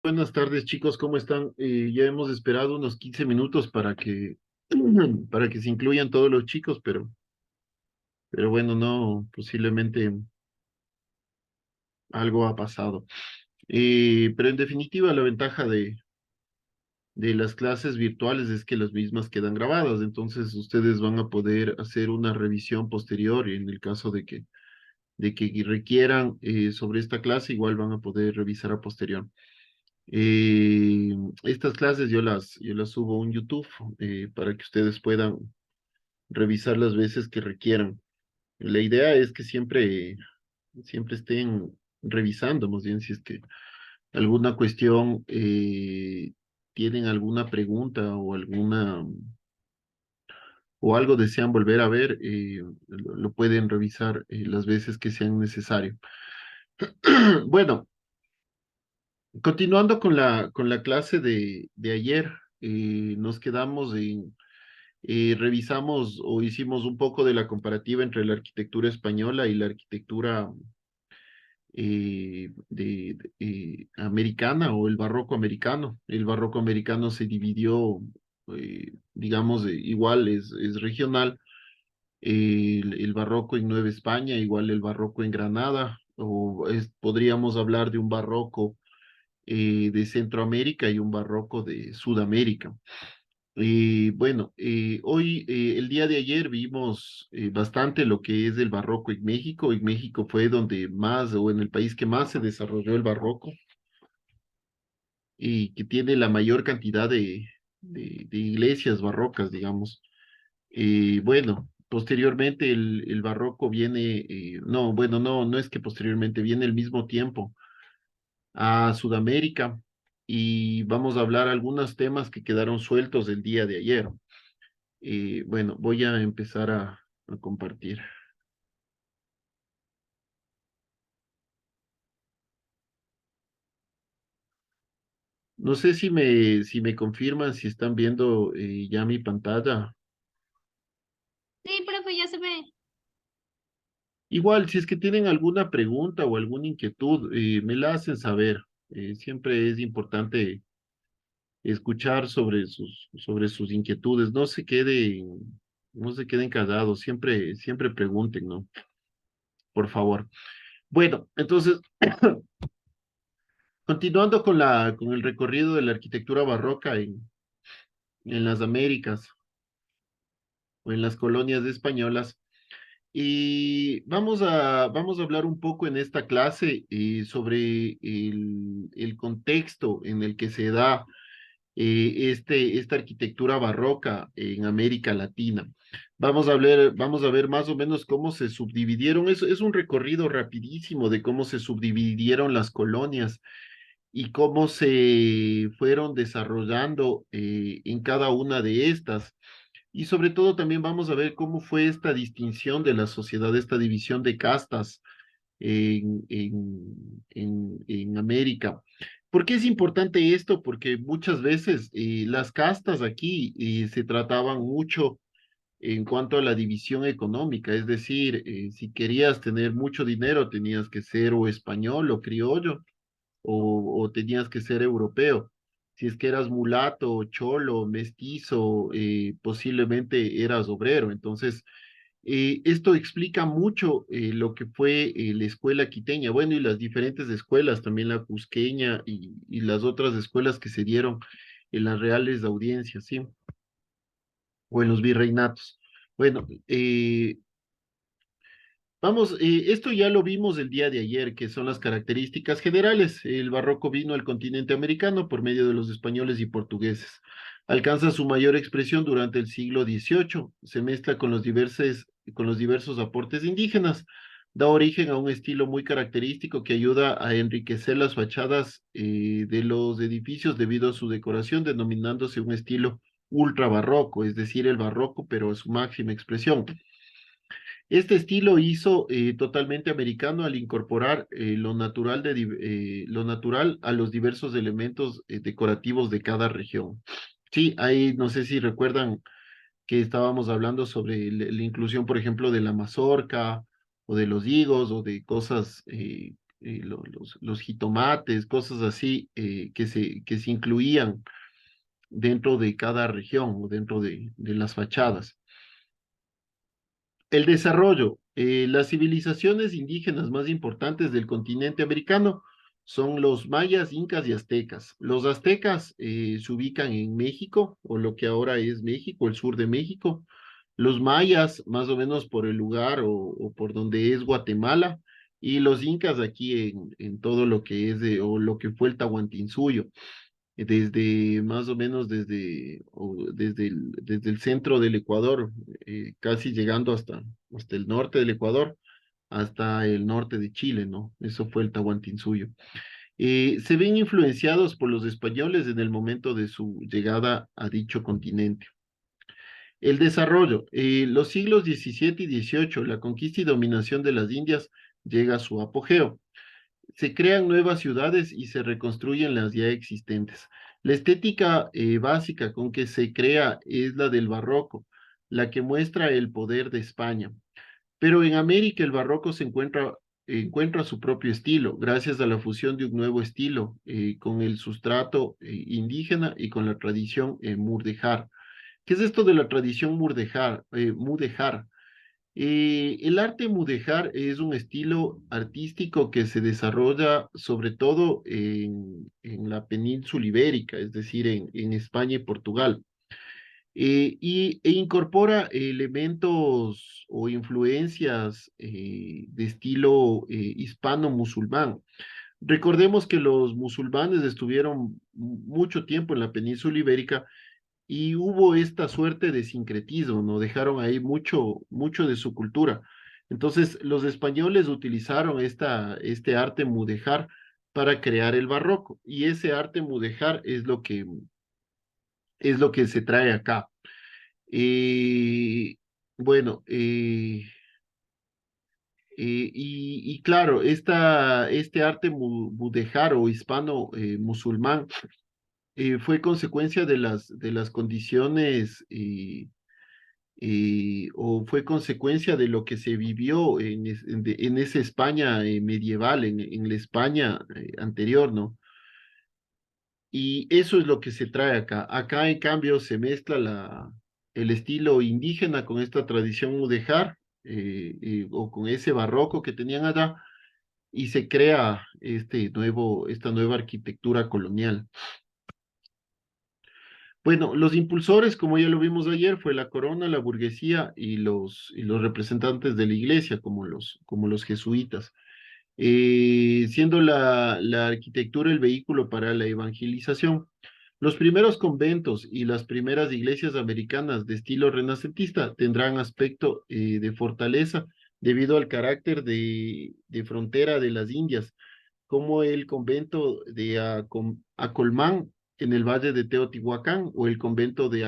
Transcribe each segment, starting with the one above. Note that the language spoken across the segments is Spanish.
Buenas tardes, chicos, ¿cómo están? Ya hemos esperado unos 15 minutos para que, para que se incluyan todos los chicos, pero bueno, no, posiblemente algo ha pasado. Pero en definitiva, la ventaja de las clases virtuales es que las mismas quedan grabadas, entonces ustedes van a poder hacer una revisión posterior en el caso de que requieran sobre esta clase, igual van a poder revisar a posterior. Eh, Estas clases yo las subo a un YouTube para que ustedes puedan revisar las veces que requieran. La idea es que siempre estén revisando, más bien si es que alguna cuestión, tienen alguna pregunta o algo desean volver a ver, lo pueden revisar las veces que sean necesario. Bueno, continuando con la clase de ayer, nos quedamos revisamos o hicimos un poco de la comparativa entre la arquitectura española y la arquitectura americana o el barroco americano. El barroco americano se dividió, digamos, igual es regional. El barroco en Nueva España, igual el barroco en Granada, podríamos hablar de un barroco de Centroamérica y un barroco de Sudamérica. Bueno, hoy, el día de ayer vimos bastante lo que es el barroco en México. En México fue donde más, o en el país que más se desarrolló el barroco y que tiene la mayor cantidad de iglesias barrocas, digamos. Bueno, posteriormente el barroco viene, no, bueno, no es que posteriormente viene al mismo tiempo a Sudamérica y vamos a hablar algunos temas que quedaron sueltos el día de ayer. Bueno, voy a empezar a compartir. No sé si me confirman, si están viendo ya mi pantalla. Sí, profe, ya se ve. Igual, si es que tienen alguna pregunta o alguna inquietud, me la hacen saber. Siempre es importante escuchar sobre sus inquietudes. No se queden callados. Siempre pregunten, ¿no? Por favor. Bueno, entonces, continuando con el recorrido de la arquitectura barroca en las Américas o en las colonias españolas. Y vamos a hablar un poco en esta clase sobre el contexto en el que se da esta arquitectura barroca en América Latina. Vamos a ver más o menos cómo se subdividieron. Es un recorrido rapidísimo de cómo se subdividieron las colonias y cómo se fueron desarrollando en cada una de estas. Y sobre todo también vamos a ver cómo fue esta distinción de la sociedad, esta división de castas en América. ¿Por qué es importante esto? Porque muchas veces las castas aquí se trataban mucho en cuanto a la división económica, es decir, si querías tener mucho dinero tenías que ser o español o criollo o tenías que ser europeo. Si es que eras mulato, cholo, mestizo, posiblemente eras obrero. Entonces, esto explica mucho lo que fue la escuela quiteña, bueno, y las diferentes escuelas, también la cusqueña y las otras escuelas que se dieron en las reales audiencias, ¿sí? O en los virreinatos. Bueno, vamos, esto ya lo vimos el día de ayer, que son las características generales. El barroco vino al continente americano por medio de los españoles y portugueses. Alcanza su mayor expresión durante el siglo XVIII. Se mezcla con los diversos aportes indígenas. Da origen a un estilo muy característico que ayuda a enriquecer las fachadas de los edificios debido a su decoración, denominándose un estilo ultra barroco, es decir, el barroco, pero a su máxima expresión. Este estilo hizo totalmente americano al incorporar lo natural a los diversos elementos decorativos de cada región. Sí, ahí no sé si recuerdan que estábamos hablando sobre la inclusión, por ejemplo, de la mazorca o de los higos o de cosas los jitomates, cosas así que se incluían dentro de cada región o dentro de las fachadas. El desarrollo. Las civilizaciones indígenas más importantes del continente americano son los mayas, incas y aztecas. Los aztecas se ubican en México, o lo que ahora es México, el sur de México. Los mayas, más o menos por el lugar o por donde es Guatemala. Y los incas aquí en todo lo que es o lo que fue el Tahuantinsuyo desde más o menos desde el centro del Ecuador, casi llegando hasta el norte del Ecuador, hasta el norte de Chile, ¿no? Eso fue el Tahuantinsuyo. Se ven influenciados por los españoles en el momento de su llegada a dicho continente. El desarrollo. Los siglos XVII y XVIII, la conquista y dominación de las Indias llega a su apogeo. Se crean nuevas ciudades y se reconstruyen las ya existentes. La estética básica con que se crea es la del barroco, la que muestra el poder de España. Pero en América el barroco encuentra su propio estilo, gracias a la fusión de un nuevo estilo con el sustrato indígena y con la tradición mudéjar. ¿Qué es esto de la tradición mudéjar? Mudéjar. El arte mudéjar es un estilo artístico que se desarrolla sobre todo en la península ibérica, es decir, en España y Portugal, e incorpora elementos o influencias de estilo hispano-musulmán. Recordemos que los musulmanes estuvieron mucho tiempo en la península ibérica y hubo esta suerte de sincretismo, ¿no? Dejaron ahí mucho de su cultura. Entonces, los españoles utilizaron este arte mudéjar para crear el barroco, y ese arte mudéjar es lo que se trae acá. Eh, bueno, y claro, este arte mudéjar o hispano musulmán fue consecuencia de las condiciones o fue consecuencia de lo que se vivió en esa España medieval, en la España anterior, ¿no? Y eso es lo que se trae acá. Acá, en cambio, se mezcla el estilo indígena con esta tradición mudéjar o con ese barroco que tenían allá y se crea esta nueva arquitectura colonial. Bueno, los impulsores, como ya lo vimos ayer, fue la corona, la burguesía y los representantes de la iglesia, como los jesuitas, siendo la arquitectura el vehículo para la evangelización. Los primeros conventos y las primeras iglesias americanas de estilo renacentista tendrán aspecto de fortaleza debido al carácter de frontera de las Indias, como el convento de Acolmán en el valle de Teotihuacán o el convento de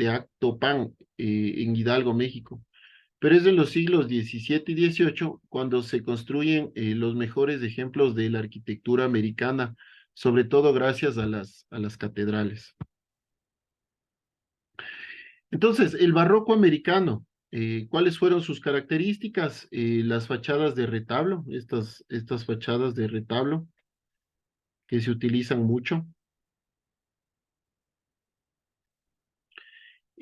Actopan en Hidalgo, México. Pero es en los siglos XVII y XVIII cuando se construyen los mejores ejemplos de la arquitectura americana, sobre todo gracias a las catedrales. Entonces, el barroco americano, ¿cuáles fueron sus características? Las fachadas de retablo, estas fachadas de retablo que se utilizan mucho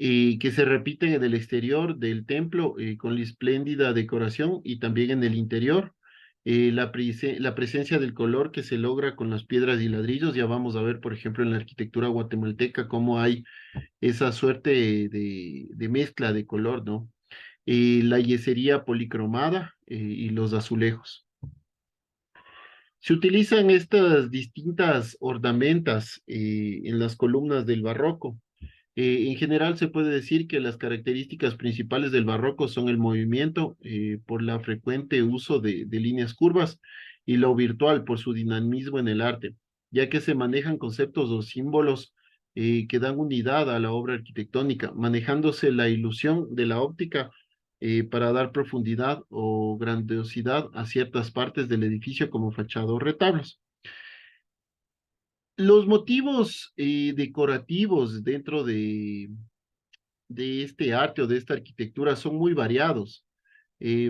y que se repiten en el exterior del templo con la espléndida decoración y también en el interior. La presencia del color que se logra con las piedras y ladrillos, ya vamos a ver, por ejemplo, en la arquitectura guatemalteca, cómo hay esa suerte de mezcla de color, ¿no? La yesería policromada y los azulejos. Se utilizan estas distintas ornamentas en las columnas del barroco. En general se puede decir que las características principales del barroco son el movimiento por la frecuente uso de líneas curvas y lo virtual por su dinamismo en el arte, ya que se manejan conceptos o símbolos que dan unidad a la obra arquitectónica, manejándose la ilusión de la óptica para dar profundidad o grandiosidad a ciertas partes del edificio como fachada o retablos. Los motivos decorativos dentro de este arte o de esta arquitectura son muy variados.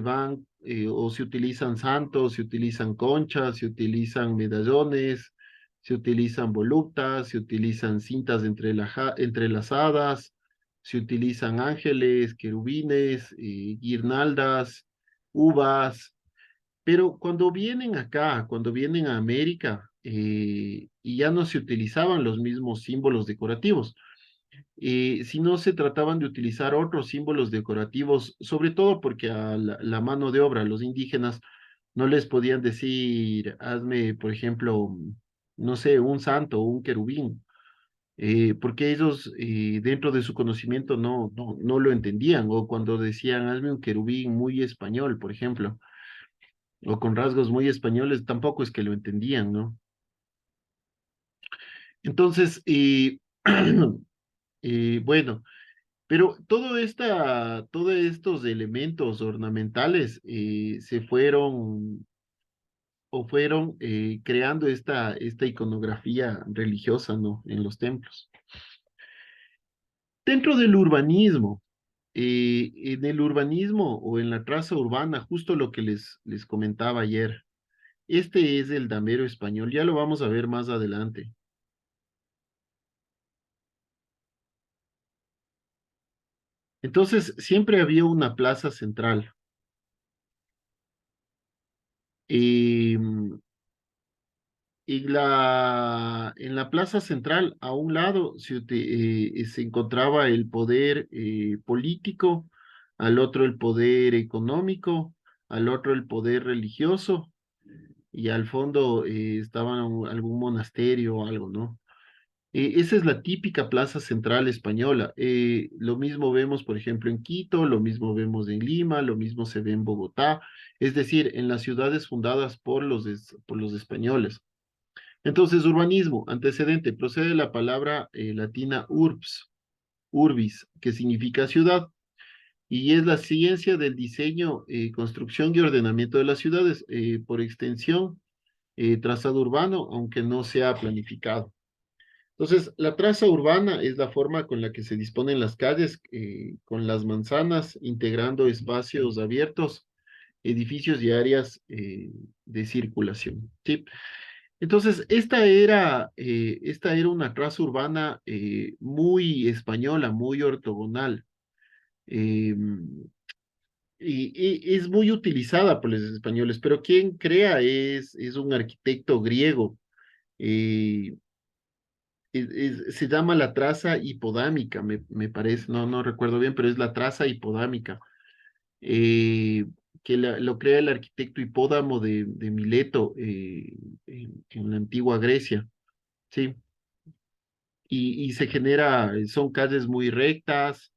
van o se utilizan santos, se utilizan conchas, se utilizan medallones, se utilizan voluptas, se utilizan cintas entrelazadas, se utilizan ángeles, querubines, guirnaldas, uvas, pero cuando vienen acá, cuando vienen a América, y ya no se utilizaban los mismos símbolos decorativos, si no se trataban de utilizar otros símbolos decorativos, sobre todo porque a la mano de obra, los indígenas, no les podían decir, hazme, por ejemplo, no sé, un santo o un querubín, porque ellos dentro de su conocimiento no lo entendían, o cuando decían, hazme un querubín muy español, por ejemplo, o con rasgos muy españoles, tampoco es que lo entendían, ¿no? Entonces, bueno. Pero todos estos elementos ornamentales se fueron o fueron creando esta iconografía religiosa, ¿no? En los templos. Dentro del urbanismo, en el urbanismo o en la traza urbana, justo lo que les comentaba ayer, este es el damero español, ya lo vamos a ver más adelante. Entonces, siempre había una plaza central. em, en la plaza central, a un lado, se encontraba el poder político, al otro el poder económico, al otro el poder religioso, y al fondo estaba algún monasterio o algo, ¿no? Esa es la típica plaza central española. Lo mismo vemos, por ejemplo, en Quito, lo mismo vemos en Lima, lo mismo se ve en Bogotá, es decir, en las ciudades fundadas por los españoles. Entonces, urbanismo, antecedente, procede de la palabra latina urbis, que significa ciudad, y es la ciencia del diseño, construcción y ordenamiento de las ciudades, por extensión, trazado urbano, aunque no sea planificado. Entonces, la traza urbana es la forma con la que se disponen las calles, con las manzanas, integrando espacios abiertos, edificios y áreas de circulación. ¿Sí? Entonces, esta era una traza urbana muy española, muy ortogonal, eh, y es muy utilizada por los españoles, pero quien crea es un arquitecto griego, eh, se llama la traza hipodámica, me parece, no recuerdo bien, pero es la traza hipodámica, eh, que lo crea el arquitecto Hipódamo de Mileto en la antigua Grecia. Sí, y se genera, son calles muy rectas,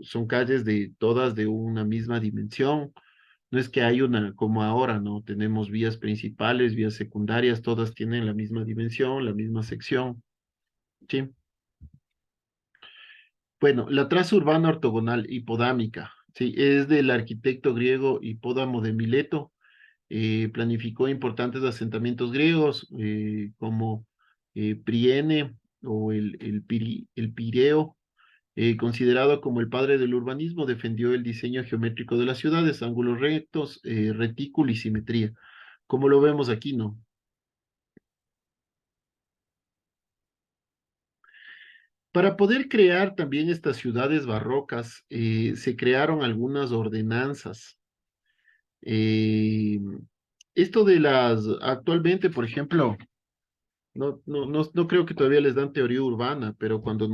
son calles de todas de una misma dimensión. No es que hay una como ahora, ¿no? Tenemos vías principales, vías secundarias, todas tienen la misma dimensión, la misma sección. Sí. Bueno, la traza urbana ortogonal hipodámica, sí, es del arquitecto griego Hipódamo de Mileto. Planificó importantes asentamientos griegos como Priene o el Pireo, considerado como el padre del urbanismo, defendió el diseño geométrico de las ciudades, ángulos rectos, retículo y simetría, como lo vemos aquí, ¿no? Para poder crear también estas ciudades barrocas, se crearon algunas ordenanzas. Eh, Esto de actualmente, por ejemplo, no creo que todavía les dan teoría urbana, pero cuando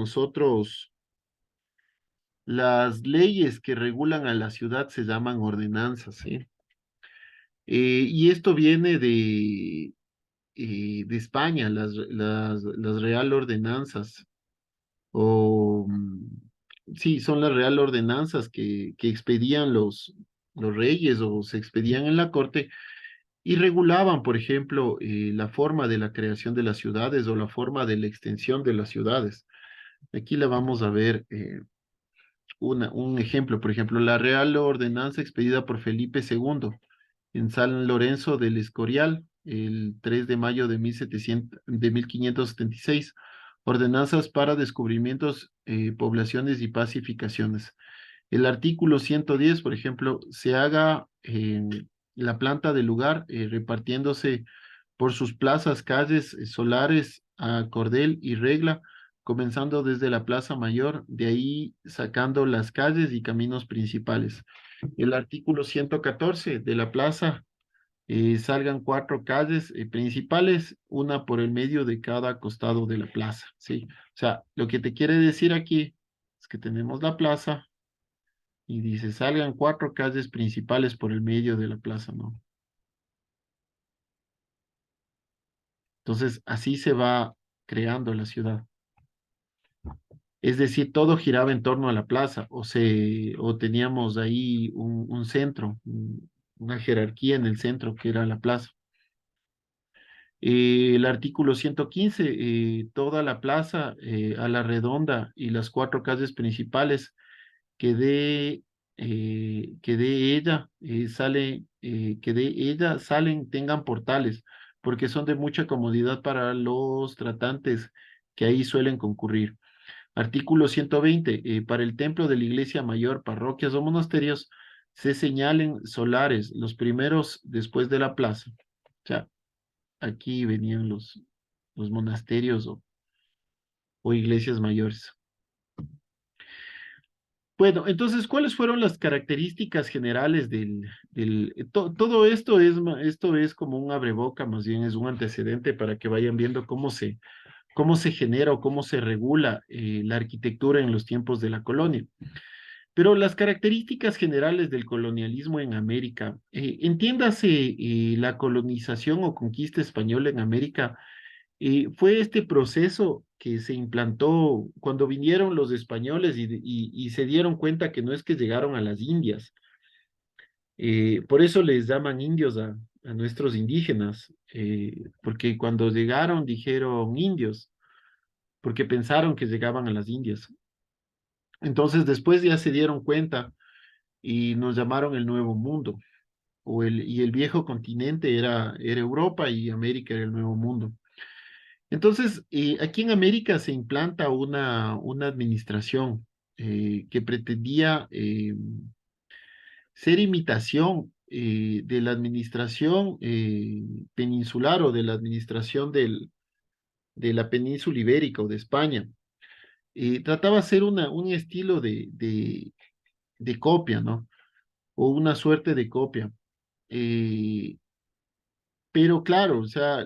las leyes que regulan a la ciudad se llaman ordenanzas, ¿sí? Y esto viene de España, las Real Ordenanzas, o sí, son las Real Ordenanzas que expedían los reyes o se expedían en la corte y regulaban, por ejemplo, la forma de la creación de las ciudades o la forma de la extensión de las ciudades. Aquí la vamos a ver un ejemplo, por ejemplo, la Real Ordenanza expedida por Felipe II en San Lorenzo del Escorial el 3 de mayo de 1576. Ordenanzas para descubrimientos, poblaciones y pacificaciones. El artículo 110, por ejemplo, se haga la planta del lugar repartiéndose por sus plazas, calles, solares, a cordel y regla, comenzando desde la Plaza Mayor, de ahí sacando las calles y caminos principales. El artículo 114 de la plaza, salgan cuatro calles principales, una por el medio de cada costado de la plaza, ¿sí? O sea, lo que te quiere decir aquí es que tenemos la plaza y dice, salgan cuatro calles principales por el medio de la plaza, ¿no? Entonces, así se va creando la ciudad. Es decir, todo giraba en torno a la plaza, o teníamos ahí un centro, una jerarquía en el centro que era la plaza. El artículo 115, toda la plaza a la redonda y las cuatro calles principales que de ella salen, tengan portales, porque son de mucha comodidad para los tratantes que ahí suelen concurrir. Artículo 120, para el templo de la iglesia mayor, parroquias o monasterios, se señalen solares, los primeros después de la plaza. O sea, aquí venían los monasterios o iglesias mayores. Bueno, entonces, ¿cuáles fueron las características generales todo esto esto es como un abreboca, más bien es un antecedente para que vayan viendo cómo se genera o cómo se regula la arquitectura en los tiempos de la colonia. Pero las características generales del colonialismo en América, entiéndase la colonización o conquista española en América, fue este proceso que se implantó cuando vinieron los españoles y se dieron cuenta que no es que llegaron a las Indias, por eso les llaman indios a nuestros indígenas, porque cuando llegaron dijeron indios, porque pensaron que llegaban a las Indias. Entonces después ya se dieron cuenta y nos llamaron el Nuevo Mundo, y el viejo continente era Europa y América era el Nuevo Mundo. Entonces, aquí en América se implanta una administración que pretendía ser imitación de la administración peninsular o de la administración de la península ibérica o de España. Trataba de ser un estilo de copia, ¿no? O una suerte de copia. Eh, pero claro, o sea,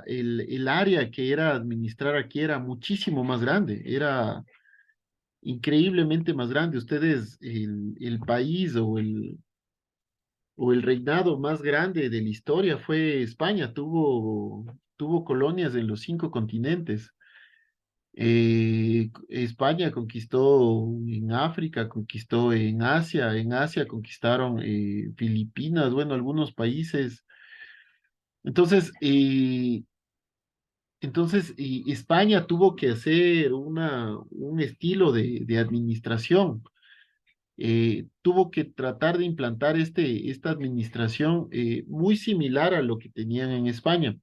el área que era administrar aquí era muchísimo más grande, era increíblemente más grande. Ustedes, el país o el reinado más grande de la historia fue España, tuvo colonias en los cinco continentes. España conquistó en África, conquistó en Asia conquistaron Filipinas, bueno, algunos países. Entonces, España tuvo que hacer un estilo de administración. Tuvo que tratar de implantar esta administración muy similar a lo que tenían en España.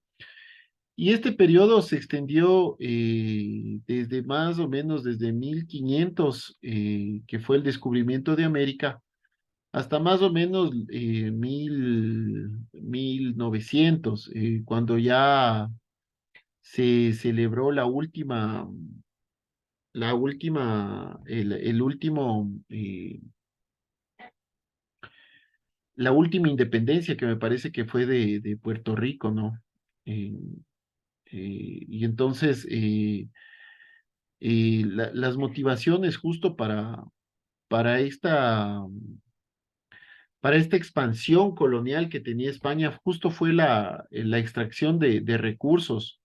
Y este periodo se extendió desde más o menos desde 1500, que fue el descubrimiento de América, hasta más o menos 1900, cuando ya se celebró el último, la última independencia que me parece que fue de Puerto Rico, ¿no? Eh, y entonces, las motivaciones justo para esta, para esta expansión colonial que tenía España, justo fue la extracción de recursos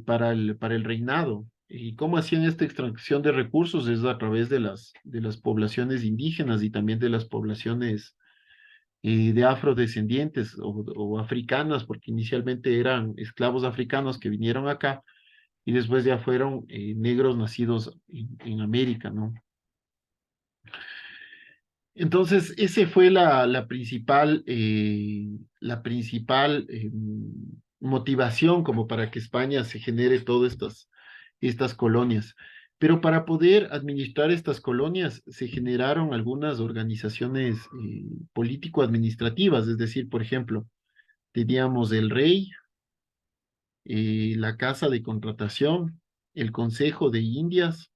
para el reinado. ¿Y cómo hacían esta extracción de recursos? Es a través de las poblaciones indígenas y también de las poblaciones de afrodescendientes o africanas, porque inicialmente eran esclavos africanos que vinieron acá y después ya fueron negros nacidos en América, ¿no? Entonces, ese fue la principal motivación como para que España se genere todas estas colonias. Pero para poder administrar estas colonias se generaron algunas organizaciones político-administrativas, es decir, por ejemplo, teníamos el rey, la Casa de Contratación, el Consejo de Indias,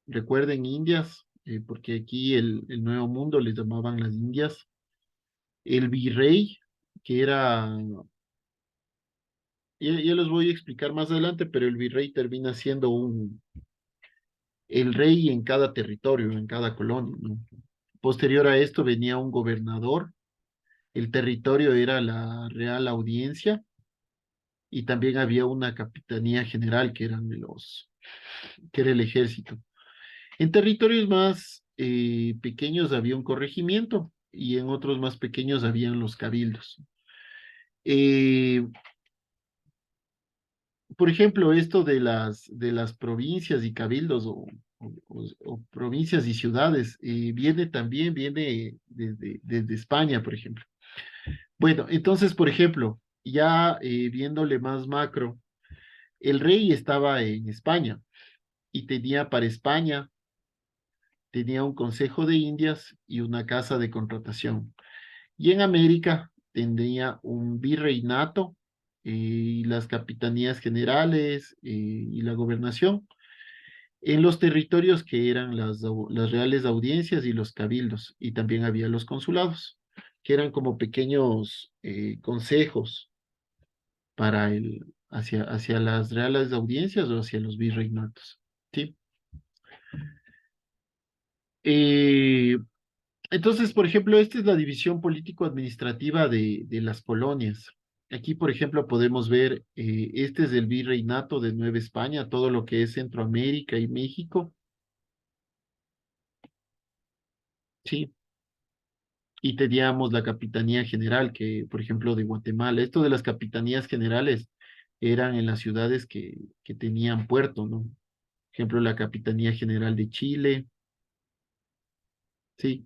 recuerden Indias, porque aquí el Nuevo Mundo les llamaban las Indias, el virrey, que era, ya los voy a explicar más adelante, pero el virrey termina siendo el rey en cada territorio, en cada colonia, ¿no? Posterior a esto venía un gobernador, el territorio era la Real Audiencia y también había una capitanía general que eran que era el ejército. En territorios más pequeños había un corregimiento y en otros más pequeños habían los cabildos. Eh, por ejemplo, esto de las provincias y cabildos o provincias y ciudades viene también, viene desde España, por ejemplo. Bueno, entonces, por ejemplo, ya viéndole más macro, el rey estaba en España y tenía para España, tenía un consejo de Indias y una casa de contratación. Y en América tenía un virreinato y las capitanías generales y la gobernación en los territorios que eran las reales audiencias y los cabildos. Y también había los consulados, que eran como pequeños consejos para hacia las reales audiencias o hacia los virreinatos. ¿Sí? Eh, entonces, por ejemplo, esta es la división político-administrativa de las colonias. Aquí, por ejemplo, podemos ver, este es el virreinato de Nueva España, todo lo que es Centroamérica y México, ¿sí? Y teníamos la Capitanía General, que, por ejemplo, de Guatemala. Esto de las capitanías generales eran en las ciudades que tenían puerto, ¿no? Por ejemplo, la Capitanía General de Chile, ¿sí?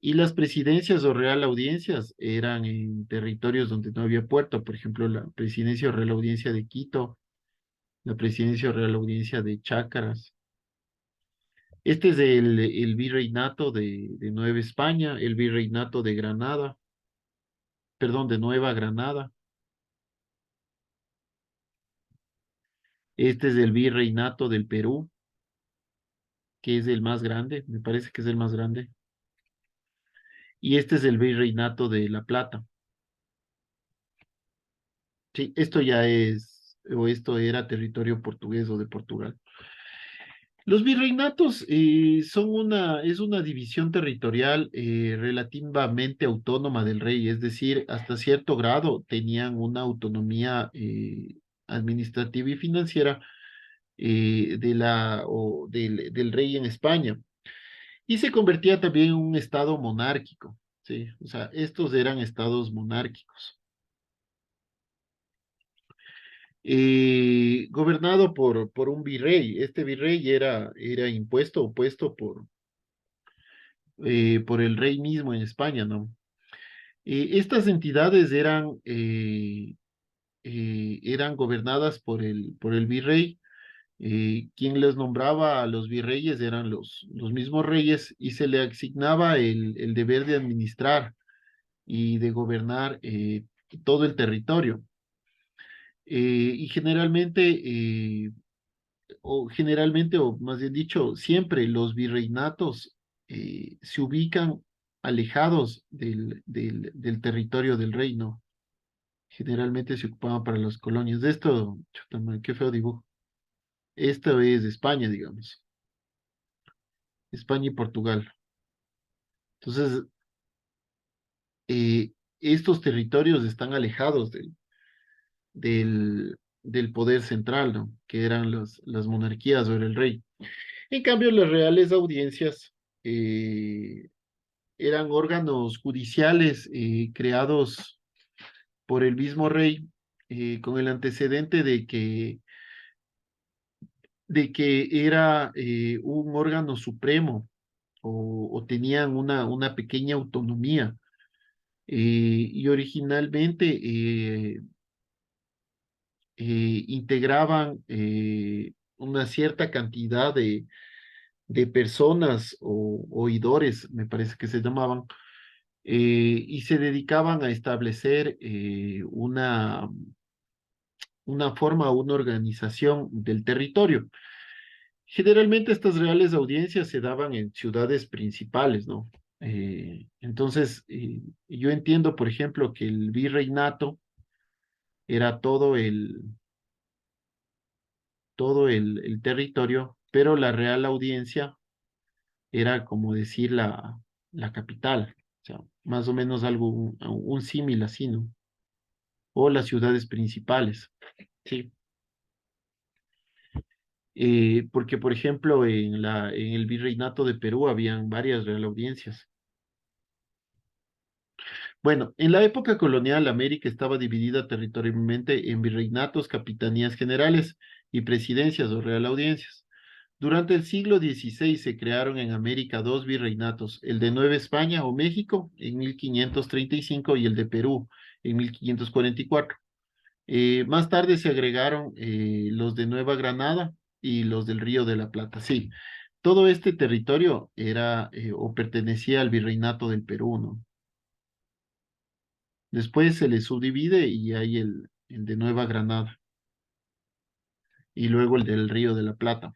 Y las presidencias o real audiencias eran en territorios donde no había puerto, por ejemplo, la presidencia o real audiencia de Quito, la presidencia o real audiencia de Chácaras. Este es el virreinato de Nueva España, el virreinato de Granada, perdón, de Nueva Granada. Este es el virreinato del Perú, que es el más grande, me parece que es el más grande. Y este es el virreinato de La Plata. Sí, esto ya es, o esto era territorio portugués o de Portugal. Los virreinatos es una división territorial relativamente autónoma del rey, es decir, hasta cierto grado tenían una autonomía administrativa y financiera del rey en España. Y se convertía también en un estado monárquico, ¿sí? O sea, estos eran estados monárquicos. Gobernado por un virrey. Este virrey era impuesto o puesto por el rey mismo en España, ¿no? Estas entidades eran gobernadas por el virrey. Quien les nombraba a los virreyes eran los mismos reyes y se le asignaba el deber de administrar y de gobernar todo el territorio. Y generalmente, o más bien dicho, siempre los virreinatos se ubican alejados del territorio del reino. Generalmente se ocupaban para las colonias. De esto, chuta madre, qué feo dibujo. Esto es España, digamos. España y Portugal. Entonces, estos territorios están alejados del poder central, ¿no? Que eran las monarquías o era el rey. En cambio, las reales audiencias eh, eran órganos judiciales creados por el mismo rey, con el antecedente de que era un órgano supremo o tenían una pequeña autonomía. Y originalmente integraban una cierta cantidad de personas o oidores, me parece que se llamaban, y se dedicaban a establecer una forma, una organización del territorio. Generalmente estas reales audiencias se daban en ciudades principales, ¿no? Entonces, yo entiendo, por ejemplo, que el virreinato era todo el territorio, pero la real audiencia era como decir la capital, o sea, más o menos algo, un símil así, ¿no? O las ciudades principales, sí. Porque, por ejemplo, en el virreinato de Perú habían varias real audiencias. Bueno, en la época colonial, América estaba dividida territorialmente en virreinatos, capitanías generales y presidencias o real audiencias. Durante el siglo XVI se crearon en América dos virreinatos, el de Nueva España o México en 1535 y el de Perú en 1544. Más tarde se agregaron los de Nueva Granada y los del Río de la Plata. Sí, todo este territorio era o pertenecía al virreinato del Perú, ¿no? Después se le subdivide y hay el de Nueva Granada y luego el del Río de la Plata.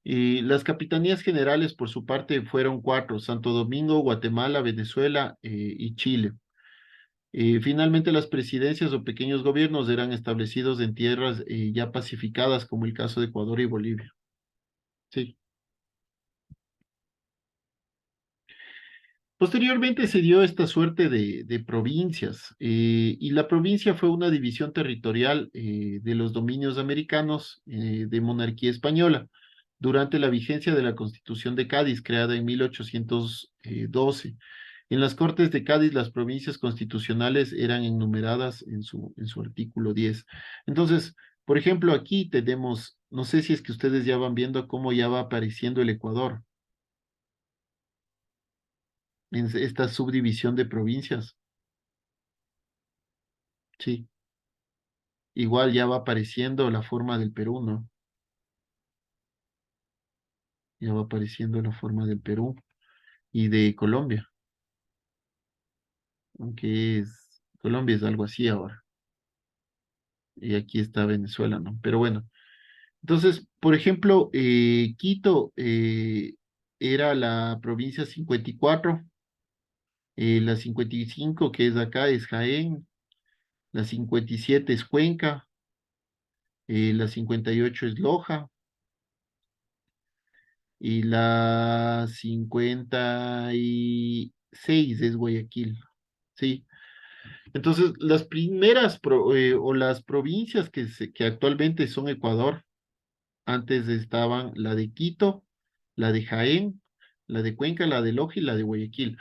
Y las capitanías generales, por su parte, fueron cuatro: Santo Domingo, Guatemala, Venezuela y Chile. Finalmente, las presidencias o pequeños gobiernos eran establecidos en tierras ya pacificadas, como el caso de Ecuador y Bolivia. Sí. Posteriormente se dio esta suerte de provincias, y la provincia fue una división territorial de los dominios americanos de monarquía española durante la vigencia de la Constitución de Cádiz, creada en 1812. En las Cortes de Cádiz, las provincias constitucionales eran enumeradas en su artículo 10. Entonces, por ejemplo, aquí tenemos, no sé si es que ustedes ya van viendo cómo ya va apareciendo el Ecuador en esta subdivisión de provincias. Sí, igual ya va apareciendo la forma del Perú, ¿no? Ya va apareciendo la forma del Perú y de Colombia, aunque Colombia es algo así ahora, y aquí está Venezuela, ¿no? Pero bueno, entonces, por ejemplo, Quito era la provincia 54, la 55 que es acá es Jaén, la 57 es Cuenca, la 58 es Loja y la 56 es Guayaquil, ¿sí? Entonces, las primeras o las provincias que actualmente son Ecuador, antes estaban la de Quito, la de Jaén, la de Cuenca, la de Loja y la de Guayaquil.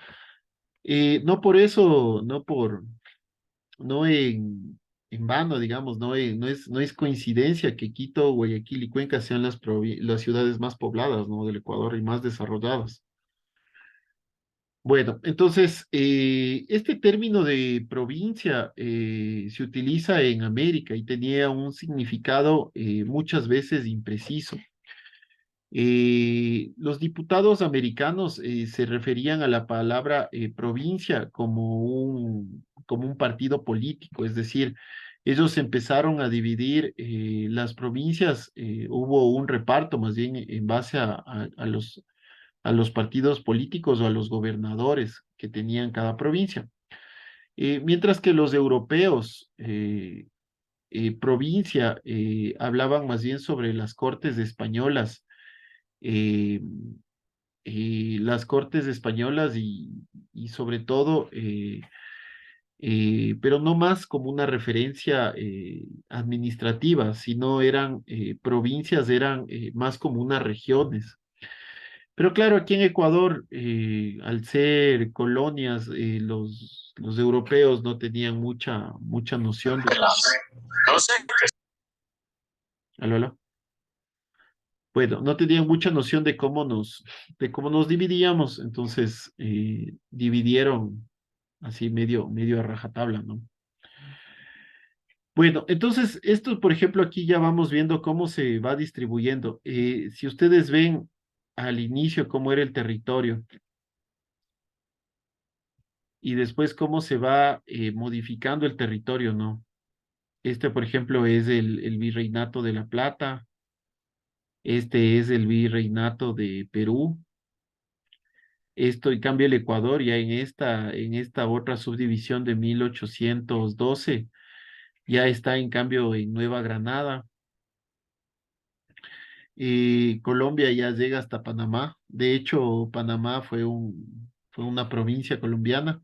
No por eso, no en vano, digamos, no es coincidencia que Quito, Guayaquil y Cuenca sean las ciudades más pobladas, ¿no? Del Ecuador y más desarrolladas. Bueno, entonces, este término de provincia se utiliza en América y tenía un significado muchas veces impreciso. Los diputados americanos se referían a la palabra provincia como un partido político, es decir, ellos empezaron a dividir las provincias, hubo un reparto más bien en base a los partidos políticos o a los gobernadores que tenían cada provincia. Mientras que los europeos, provincia, hablaban más bien sobre las cortes españolas, eh, las cortes españolas y sobre todo, pero no más como una referencia administrativa, sino eran provincias, eran más como unas regiones. Pero claro, aquí en Ecuador, al ser colonias, los europeos no tenían mucha noción de... No sé. Aló, aló. Bueno, no tenían mucha noción de cómo nos dividíamos, entonces dividieron así medio a rajatabla, ¿no? Bueno, entonces, esto, por ejemplo, aquí ya vamos viendo cómo se va distribuyendo. Si ustedes ven al inicio cómo era el territorio y después cómo se va modificando el territorio, ¿no? Este, por ejemplo, es el Virreinato de La Plata, este es el Virreinato de Perú, esto y cambia el Ecuador ya en esta otra subdivisión de 1812, ya está en cambio en Nueva Granada. Colombia ya llega hasta Panamá. De hecho, Panamá fue una provincia colombiana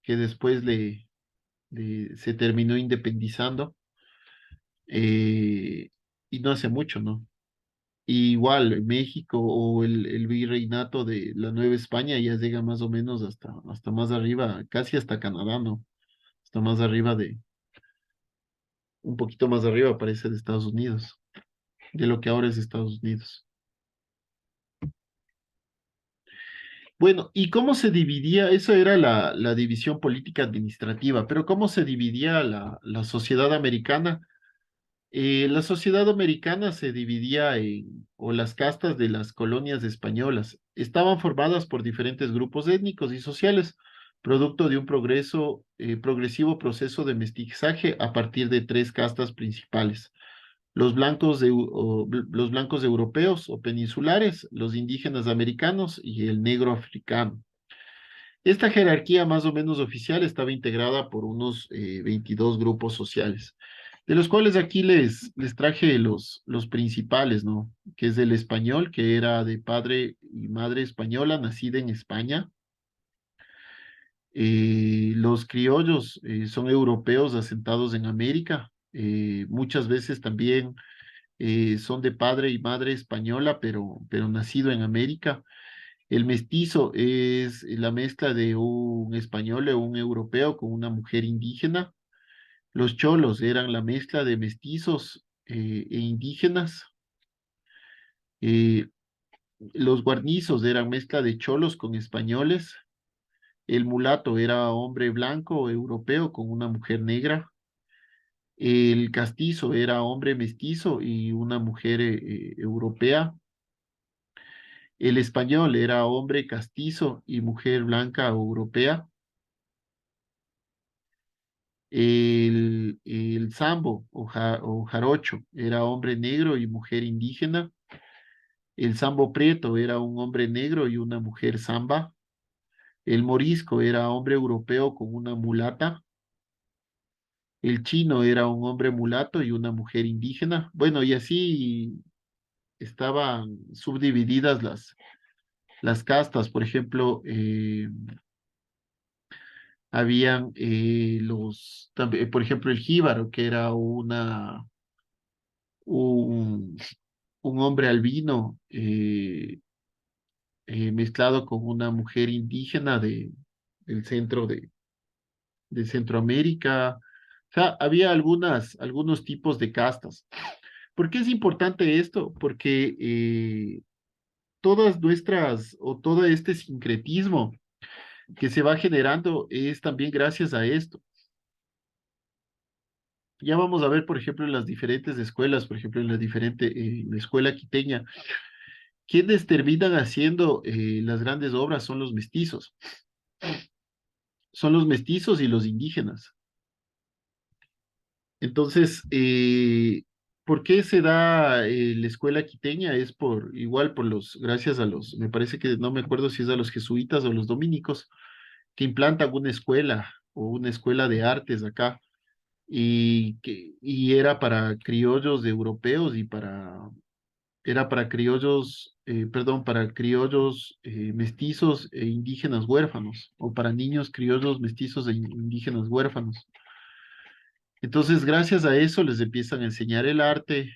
que después se terminó independizando eh, y no hace mucho, ¿no? Y igual México o el virreinato de la Nueva España ya llega más o menos hasta más arriba, casi hasta Canadá, ¿no? Hasta más arriba un poquito más arriba parece de Estados Unidos, de lo que ahora es Estados Unidos. Bueno, ¿y cómo se dividía? Eso era la división política administrativa, pero ¿cómo se dividía la sociedad americana? La sociedad americana se dividía o las castas de las colonias españolas, estaban formadas por diferentes grupos étnicos y sociales, producto de un progresivo proceso de mestizaje a partir de tres castas principales. Los blancos europeos o peninsulares, los indígenas americanos y el negro africano. Esta jerarquía más o menos oficial estaba integrada por unos 22 grupos sociales, de los cuales aquí les traje los principales, ¿no? Que es el español, que era de padre y madre española, nacida en España. Los criollos son europeos asentados en América. Muchas veces también son de padre y madre española, pero nacido en América. El mestizo es la mezcla de un español o un europeo con una mujer indígena. Los cholos eran la mezcla de mestizos e indígenas. Eh, los guarnizos eran mezcla de cholos con españoles. El mulato era hombre blanco europeo con una mujer negra. El castizo era hombre mestizo y una mujer europea. El español era hombre castizo y mujer blanca europea. El sambo o jarocho era hombre negro y mujer indígena. El sambo prieto era un hombre negro y una mujer samba. El morisco era hombre europeo con una mulata. El chino era un hombre mulato y una mujer indígena. Bueno, y así estaban subdivididas las castas. Por ejemplo, habían por ejemplo, el jíbaro, que era un, un hombre albino mezclado con una mujer indígena del centro de Centroamérica. O sea, había algunos tipos de castas. ¿Por qué es importante esto? Porque todas nuestras, o todo este sincretismo que se va generando es también gracias a esto. Ya vamos a ver, por ejemplo, en las diferentes escuelas, por ejemplo, en la escuela quiteña, quienes terminan haciendo las grandes obras son los mestizos y los indígenas. Entonces, ¿por qué se da la escuela quiteña? Es igual gracias a me parece que no me acuerdo si es a los jesuitas o los dominicos, que implantan una escuela o una escuela de artes acá, y era para criollos europeos era para criollos, perdón, para criollos mestizos e indígenas huérfanos, o para niños criollos mestizos e indígenas huérfanos. Entonces, gracias a eso les empiezan a enseñar el arte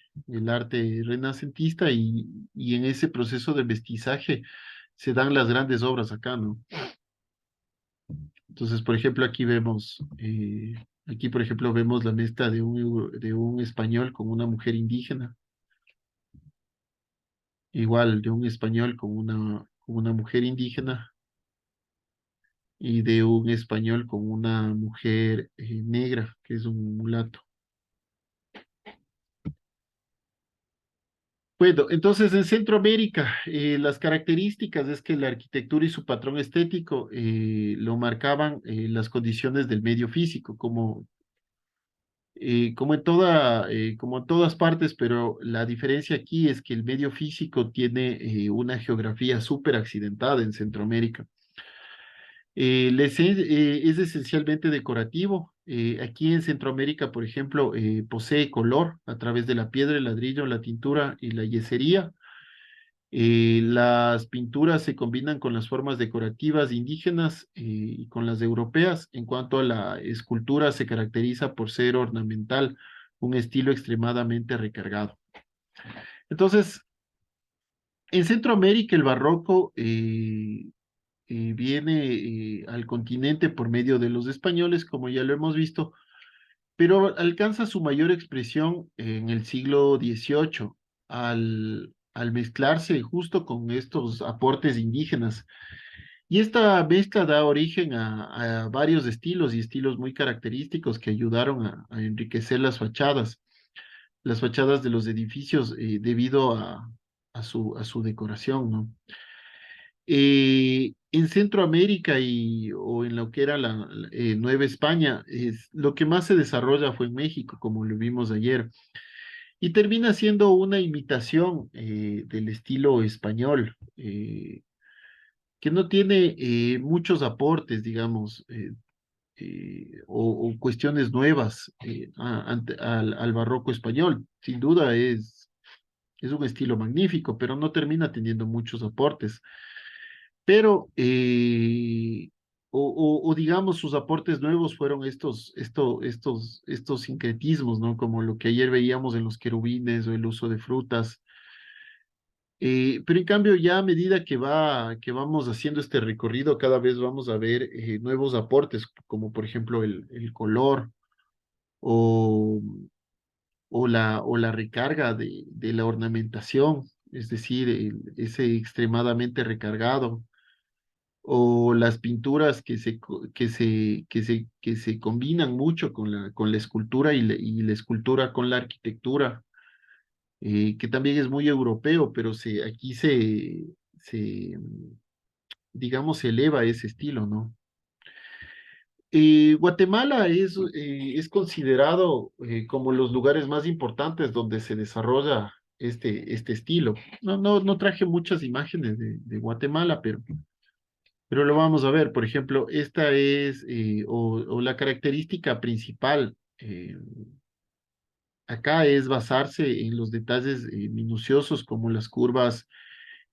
renacentista, y en ese proceso de mestizaje se dan las grandes obras acá, ¿no? Entonces, por ejemplo, aquí, por ejemplo, vemos la mezcla de un español con una mujer indígena, igual de un español con una mujer indígena y de un español con una mujer negra, que es un mulato. Bueno, entonces en Centroamérica, las características es que la arquitectura y su patrón estético lo marcaban las condiciones del medio físico, como en todas partes, pero la diferencia aquí es que el medio físico tiene una geografía súper accidentada en Centroamérica. Es esencialmente decorativo. Aquí en Centroamérica, por ejemplo, posee color a través de la piedra, el ladrillo, la tintura y la yesería. Las pinturas se combinan con las formas decorativas indígenas y con las europeas. En cuanto a la escultura, se caracteriza por ser ornamental, un estilo extremadamente recargado. Entonces, en Centroamérica el barroco viene al continente por medio de los españoles, como ya lo hemos visto, pero alcanza su mayor expresión en el siglo XVIII, al mezclarse justo con estos aportes indígenas. Y esta mezcla da origen a varios estilos y estilos muy característicos que ayudaron a enriquecer las fachadas de los edificios debido a su decoración, ¿no? En Centroamérica o en lo que era la Nueva España, lo que más se desarrolla fue en México, como lo vimos ayer, y termina siendo una imitación del estilo español, que no tiene muchos aportes, digamos, o cuestiones nuevas al barroco español. Sin duda es un estilo magnífico, pero no termina teniendo muchos aportes. Pero, o digamos, sus aportes nuevos fueron estos sincretismos, ¿no? Como lo que ayer veíamos en los querubines o el uso de frutas. Pero en cambio, ya a medida que vamos haciendo este recorrido, cada vez vamos a ver nuevos aportes, como por ejemplo el color o, o la recarga de la ornamentación, es decir, ese extremadamente recargado o las pinturas que se combinan mucho con la escultura y la escultura con la arquitectura, que también es muy europeo, pero aquí digamos, se eleva ese estilo, ¿no? Guatemala es considerado como los lugares más importantes donde se desarrolla este estilo. No traje muchas imágenes de Guatemala, pero lo vamos a ver. Por ejemplo, esta o la característica principal acá es basarse en los detalles minuciosos como las curvas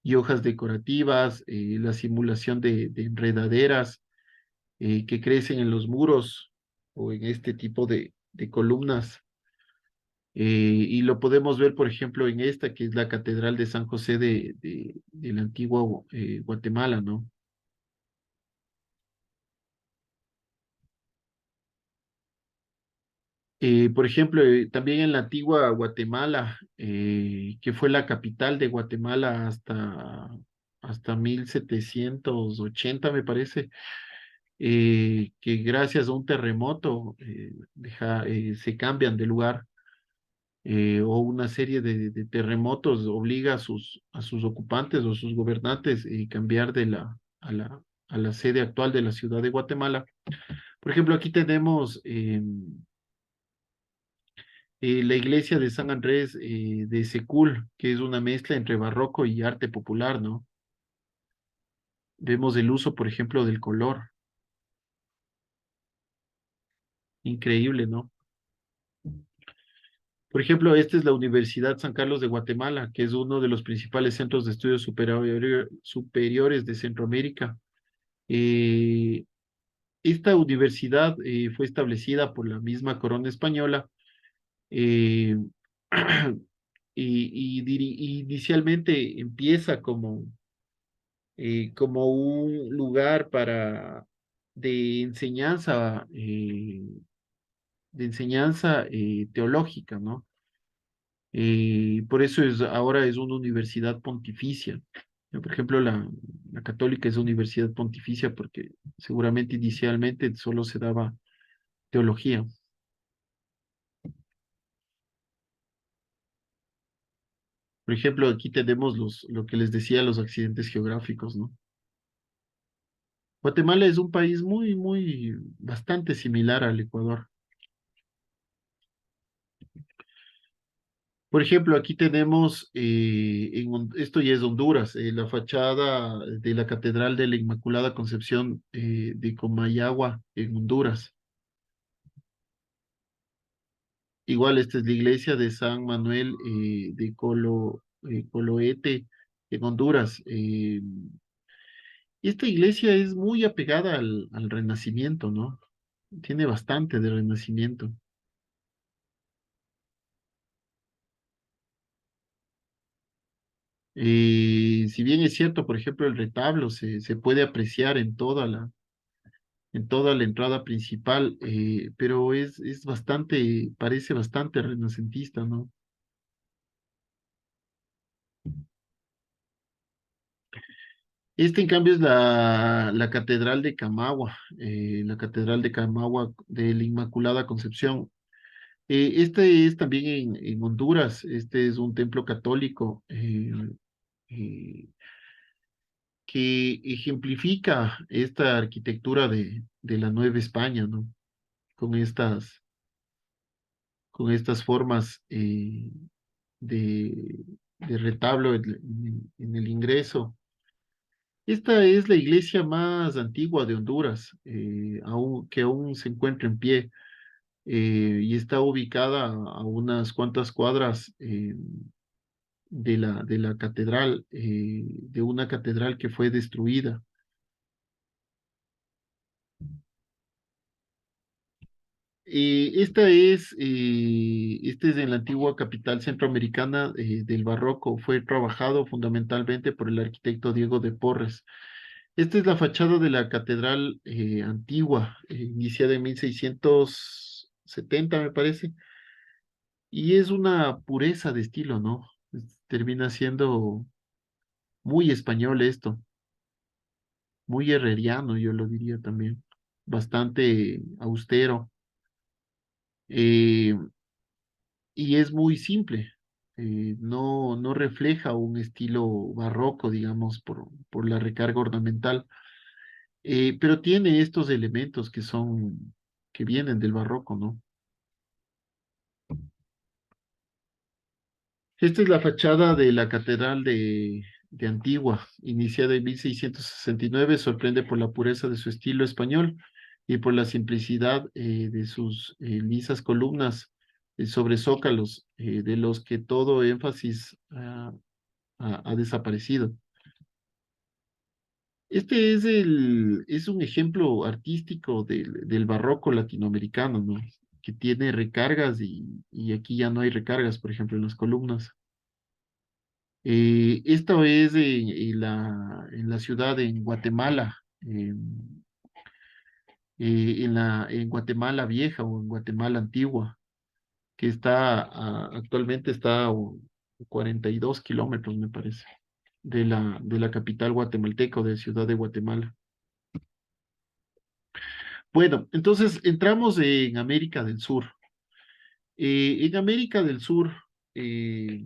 y hojas decorativas, la simulación de enredaderas que crecen en los muros o en este tipo de columnas. Y lo podemos ver, por ejemplo, en esta que es la Catedral de San José de la antigua Guatemala, ¿no? Por ejemplo, también en la antigua Guatemala, que fue la capital de Guatemala hasta 1780, me parece, que gracias a un terremoto se cambian de lugar, o una serie de terremotos obliga a sus ocupantes o sus gobernantes cambiar a la sede actual de la ciudad de Guatemala. Por ejemplo, aquí tenemos la iglesia de San Andrés de Secul, que es una mezcla entre barroco y arte popular, ¿no? Vemos el uso, por ejemplo, del color, increíble, ¿no? Por ejemplo, esta es la Universidad San Carlos de Guatemala, que es uno de los principales centros de estudios superiores de Centroamérica. Eh, Esta universidad fue establecida por la misma corona española eh, y inicialmente empieza como un lugar de enseñanza, teológica, ¿no? Por eso ahora es una universidad pontificia. Por ejemplo, la católica es universidad pontificia porque seguramente inicialmente solo se daba teología. Por ejemplo, aquí tenemos lo que les decía, los accidentes geográficos, ¿no? Guatemala es un país bastante similar al Ecuador. Por ejemplo, aquí tenemos, esto ya es Honduras, la fachada de la Catedral de la Inmaculada Concepción de Comayagua, en Honduras. Igual, esta es la iglesia de San Manuel de Coloete, en Honduras. Y esta iglesia es muy apegada al Renacimiento, ¿no? Tiene bastante de Renacimiento. Si bien es cierto, por ejemplo, el retablo se puede apreciar en toda la entrada principal, pero es bastante, parece bastante renacentista, ¿no? Este, en cambio, es la Catedral de Camagua, la Catedral de Camagua de la Inmaculada Concepción. Este es también en Honduras, este es un templo católico eh, que ejemplifica esta arquitectura de la Nueva España, ¿no? Con con estas formas de, de retablo en el ingreso. Esta es la iglesia más antigua de Honduras, que aún se encuentra en pie y está ubicada a unas cuantas cuadras de la catedral, de una catedral que fue destruida. Esta es en la antigua capital centroamericana del Barroco. Fue trabajado fundamentalmente por el arquitecto Diego de Porres. Esta es la fachada de la catedral antigua, iniciada en 1670, me parece, y es una pureza de estilo, ¿no? Termina siendo muy español esto, muy herreriano, yo lo diría también, bastante austero. Eh, y es muy simple. No refleja un estilo barroco, digamos, por la recarga ornamental, pero tiene estos elementos que vienen del barroco, ¿no? Esta es la fachada de la Catedral de Antigua, iniciada en 1669. Sorprende por la pureza de su estilo español y por la simplicidad de sus lisas columnas sobre zócalos, de los que todo énfasis ha desaparecido. Este es un ejemplo artístico del barroco latinoamericano, ¿no? Que tiene recargas y aquí ya no hay recargas, por ejemplo, en las columnas. Esto es en la ciudad, en Guatemala, en Guatemala Vieja o en Guatemala Antigua, que actualmente está a 42 kilómetros, me parece, de la capital guatemalteca o de Ciudad de Guatemala. Bueno, entonces entramos en América del Sur. En América del Sur, eh,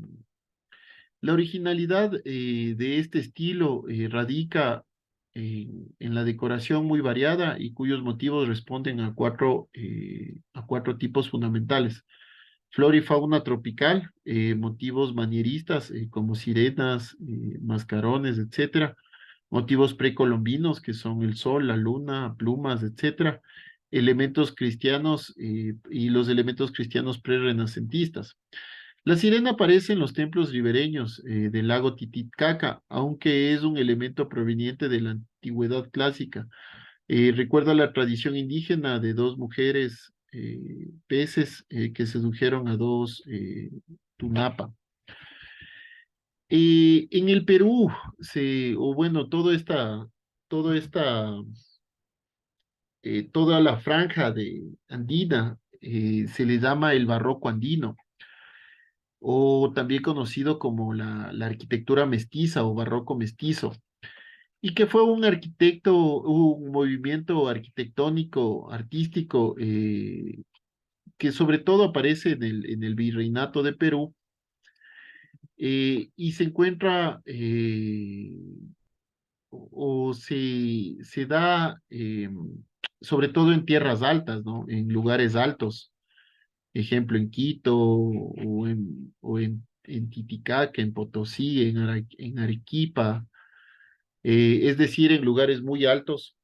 la originalidad de este estilo radica en la decoración muy variada y cuyos motivos responden a cuatro tipos fundamentales. Flora y fauna tropical, motivos manieristas como sirenas, mascarones, etcétera. Motivos precolombinos que son el sol, la luna, plumas, etcétera. Elementos cristianos y los elementos cristianos prerrenacentistas. La sirena aparece en los templos ribereños del lago Titicaca, aunque es un elemento proveniente de la antigüedad clásica. Recuerda la tradición indígena de dos mujeres peces que sedujeron a dos tunapa. En el Perú, o bueno, toda esta, toda la franja de andina se le llama el barroco andino o también conocido como la arquitectura mestiza o barroco mestizo, y que fue un movimiento arquitectónico, artístico, que sobre todo aparece en el Virreinato de Perú, y se encuentra se da sobre todo en tierras altas, ¿no? En lugares altos, ejemplo en Quito en Titicaca, en Potosí, en Arequipa, es decir, en lugares muy altos,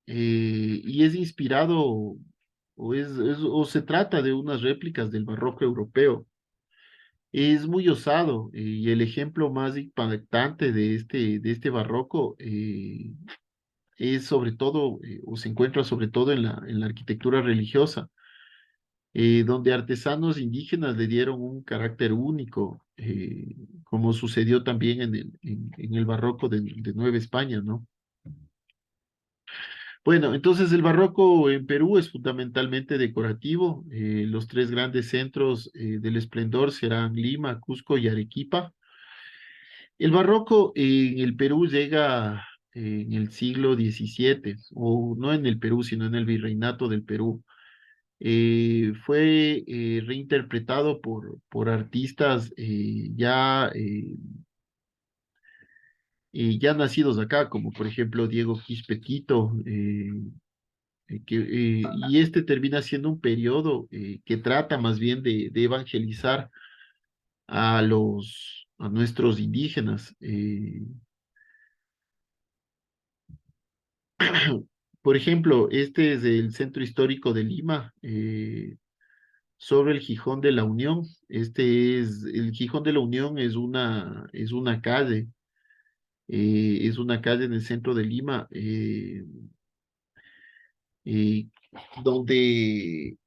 y es inspirado o se trata de unas réplicas del barroco europeo. Es muy osado y el ejemplo más impactante de este barroco es sobre todo, o se encuentra sobre todo en la arquitectura religiosa, donde artesanos indígenas le dieron un carácter único, como sucedió también en el barroco de Nueva España, ¿no? Bueno, entonces el barroco en Perú es fundamentalmente decorativo. Los tres grandes centros del esplendor serán Lima, Cusco y Arequipa. El barroco en el Perú llega en el siglo XVII, o no en el Perú, sino en el virreinato del Perú. Fue reinterpretado por artistas ya nacidos acá, como por ejemplo Diego Quispe Quito, y este termina siendo un periodo que trata más bien de evangelizar a nuestros indígenas. Por ejemplo, este es el centro histórico de Lima, sobre el Gijón de la Unión. El Gijón de la Unión es una calle en el centro de Lima, eh, donde,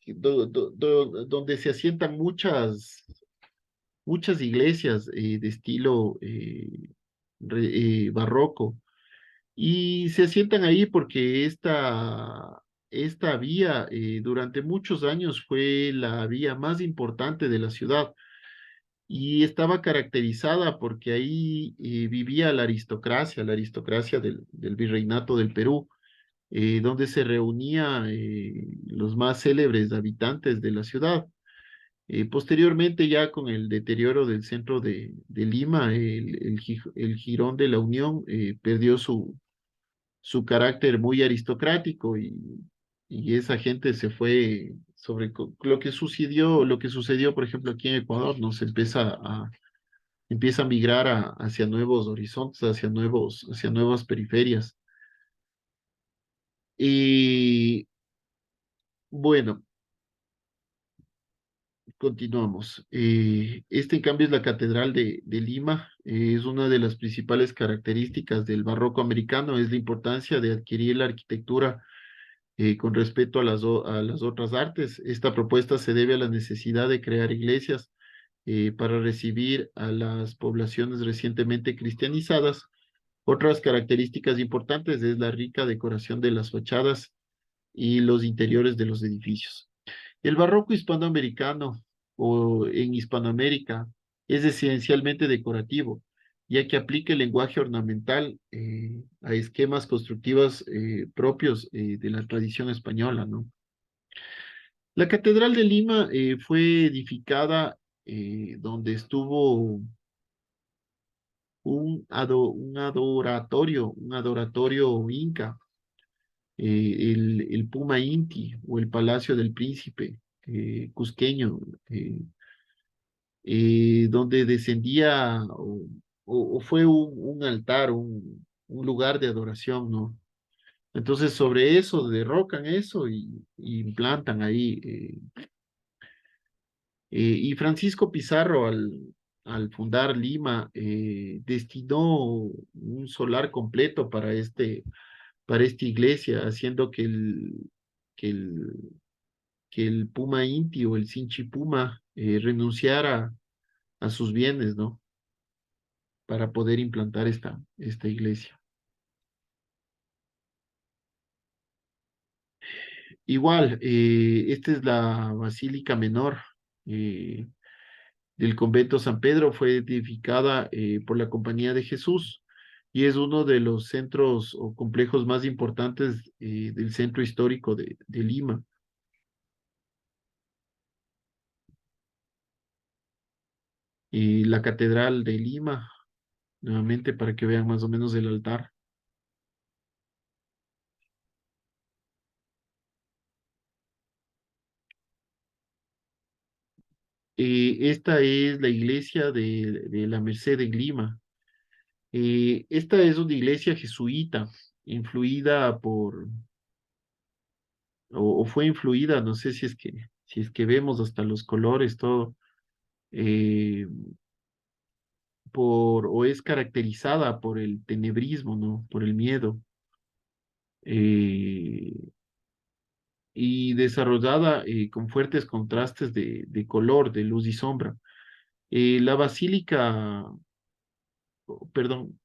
donde se asientan muchas iglesias de estilo barroco. Y se asientan ahí porque esta vía durante muchos años fue la vía más importante de la ciudad y estaba caracterizada porque ahí vivía la aristocracia del virreinato del Perú, donde se reunía los más célebres habitantes de la ciudad. Posteriormente, ya con el deterioro del centro de Lima, el Jirón de la Unión perdió su carácter muy aristocrático y esa gente se fue lo que sucedió, por ejemplo, aquí en Ecuador, nos empieza a migrar hacia nuevos horizontes, hacia nuevas periferias. Y bueno, continuamos. Este, en cambio, es la Catedral de Lima. Es una de las principales características del barroco americano, es la importancia de adquirir la arquitectura con respecto a las otras artes. Esta propuesta se debe a la necesidad de crear iglesias para recibir a las poblaciones recientemente cristianizadas. Otras características importantes es la rica decoración de las fachadas y los interiores de los edificios. El barroco hispanoamericano o en Hispanoamérica es esencialmente decorativo, ya que aplica el lenguaje ornamental a esquemas constructivos propios de la tradición española, ¿no? La Catedral de Lima fue edificada donde estuvo un adoratorio inca, el Puma Inti o el Palacio del Príncipe cusqueño, donde descendía o fue un altar, un lugar de adoración, ¿no? Entonces sobre eso derrocan eso y implantan ahí. Y Francisco Pizarro al fundar Lima destinó un solar completo para esta iglesia, haciendo que el, que el Puma Inti o el Sinchi Puma renunciara a sus bienes, ¿no? Para poder implantar esta iglesia. Igual, esta es la Basílica Menor eh, del convento San Pedro, fue edificada por la Compañía de Jesús y es uno de los centros o complejos más importantes del centro histórico de Lima. Y la Catedral de Lima, nuevamente para que vean más o menos el altar. Esta es la iglesia de la Merced en Lima. Esta es una iglesia jesuita, influida o fue influida, no sé si es que vemos hasta los colores, todo, eh, o es caracterizada por el tenebrismo, ¿no? Por el miedo, eh, y desarrollada con fuertes contrastes de color, de luz y sombra. La basílica, perdón,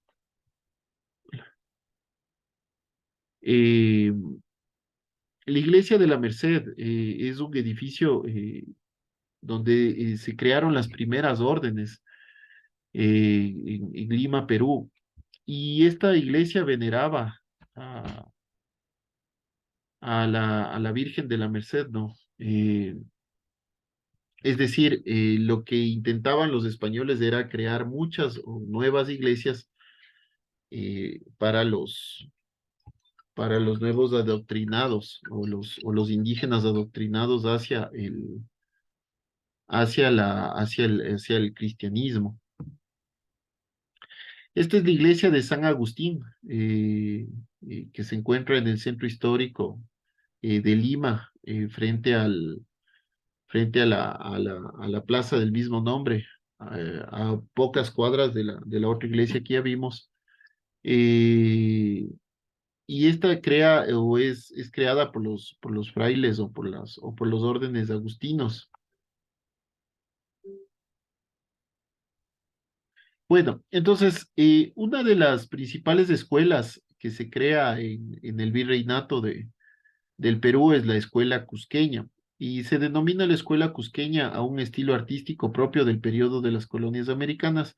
eh, la iglesia de la Merced es un edificio donde se crearon las primeras órdenes en Lima, Perú. Y esta iglesia veneraba a, a la Virgen de la Merced, ¿no? Es decir, lo que intentaban los españoles era crear muchas o nuevas iglesias eh, para los, para los nuevos adoctrinados o los indígenas adoctrinados hacia el cristianismo. Esta es la iglesia de San Agustín, que se encuentra en el centro histórico de Lima, frente a la plaza del mismo nombre, a pocas cuadras de la otra iglesia que ya vimos. Eh, y esta es creada por los frailes o por los órdenes agustinos. Bueno, entonces, una de las principales escuelas que se crea en el virreinato del Perú es la escuela cusqueña, y se denomina la escuela cusqueña a un estilo artístico propio del periodo de las colonias americanas,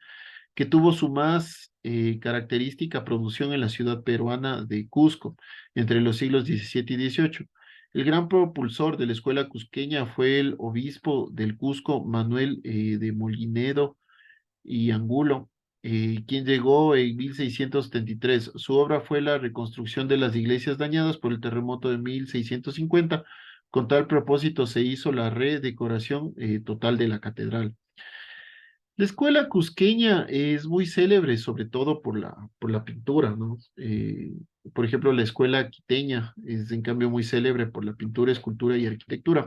que tuvo su más característica producción en la ciudad peruana de Cusco entre los siglos XVII y XVIII. El gran propulsor de la escuela cusqueña fue el obispo del Cusco, Manuel de Molinedo y Angulo, quien llegó en 1673. Su obra fue la reconstrucción de las iglesias dañadas por el terremoto de 1650. Con tal propósito se hizo la redecoración total de la catedral. La escuela cusqueña es muy célebre, sobre todo por la pintura, ¿no? Por ejemplo, la escuela quiteña es en cambio muy célebre por la pintura, escultura y arquitectura.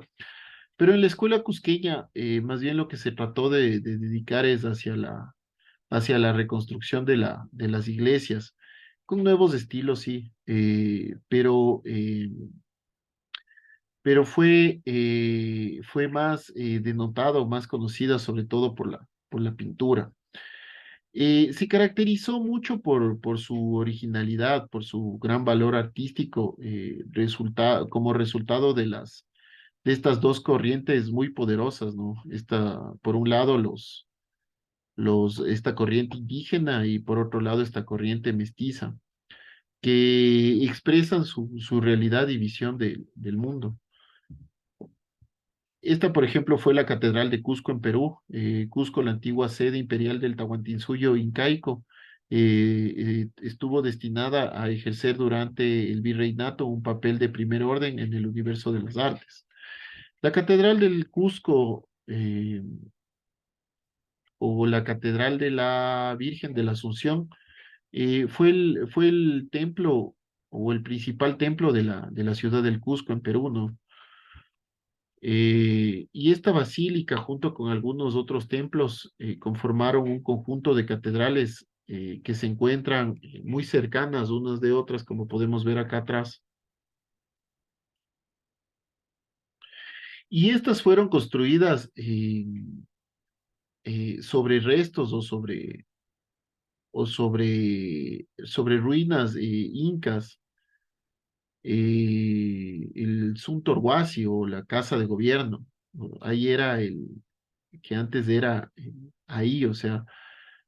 Pero en la escuela cusqueña, más bien lo que se trató de dedicar es hacia la reconstrucción de las iglesias, con nuevos estilos, sí, pero fue más denotado, más conocida sobre todo por la pintura. Se caracterizó mucho por su originalidad, por su gran valor artístico, como resultado de estas dos corrientes muy poderosas, ¿no? Por un lado, esta corriente indígena y por otro lado, esta corriente mestiza, que expresan su realidad y visión del mundo. Esta, por ejemplo, fue la Catedral de Cusco en Perú. Cusco, la antigua sede imperial del Tahuantinsuyo incaico, estuvo destinada a ejercer durante el virreinato un papel de primer orden en el universo de las artes. La Catedral del Cusco, o la Catedral de la Virgen de la Asunción, fue el templo o el principal templo de la ciudad del Cusco en Perú, ¿no? Y esta basílica, junto con algunos otros templos, conformaron un conjunto de catedrales que se encuentran muy cercanas unas de otras, como podemos ver acá atrás. Y estas fueron construidas sobre restos sobre ruinas incas, el Suntorhuasi o la casa de gobierno. ¿No? Ahí era que antes era ahí, o sea,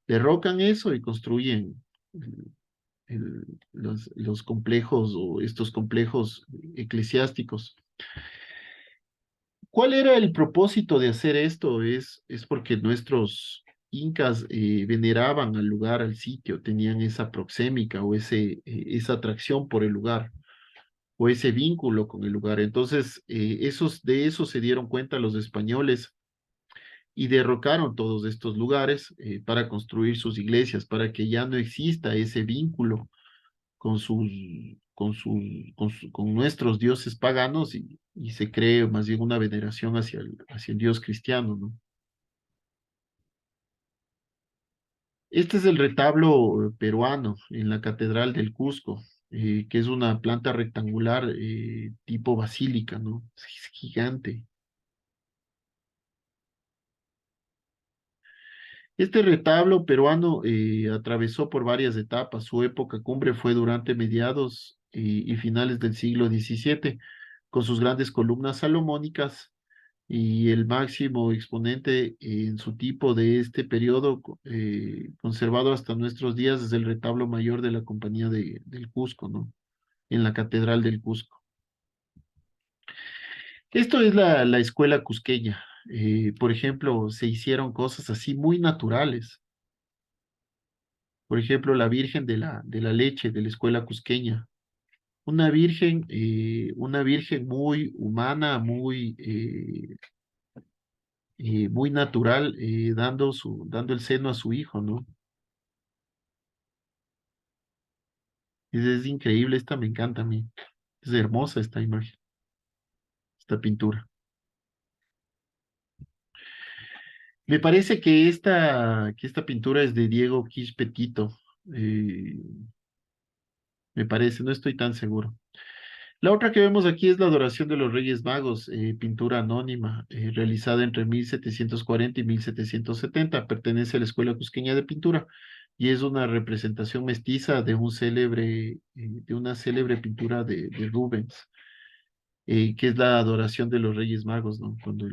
derrocan eso y construyen el- los complejos o estos complejos eclesiásticos. ¿Cuál era el propósito de hacer esto? Es porque nuestros incas veneraban al lugar, al sitio, tenían esa proxémica o esa atracción por el lugar o ese vínculo con el lugar. Entonces, de eso se dieron cuenta los españoles y derrocaron todos estos lugares para construir sus iglesias, para que ya no exista ese vínculo con con nuestros dioses paganos y se cree más bien una veneración hacia el Dios cristiano, ¿no? Este es el retablo peruano en la Catedral del Cusco, que es una planta rectangular tipo basílica, ¿no? Es gigante. Este retablo peruano atravesó por varias etapas. Su época cumbre fue durante mediados y finales del siglo XVII, con sus grandes columnas salomónicas y el máximo exponente en su tipo de este periodo, conservado hasta nuestros días, es el retablo mayor de la Compañía del Cusco, ¿no? En la Catedral del Cusco. Esto es la escuela cusqueña. Por ejemplo, se hicieron cosas así muy naturales. Por ejemplo, la Virgen de la Leche de la escuela cusqueña. Una virgen muy humana, muy natural, dando el seno a su hijo, ¿no? Es increíble, esta me encanta a mí. Es hermosa esta imagen, esta pintura. Me parece que esta pintura es de Diego Quis-Petito. eh, Me parece, no estoy tan seguro. La otra que vemos aquí es la Adoración de los Reyes Magos, pintura anónima, realizada entre 1740 y 1770. Pertenece a la Escuela Cusqueña de Pintura y es una representación mestiza de de una célebre pintura de Rubens, que es la Adoración de los Reyes Magos, ¿no? Cuando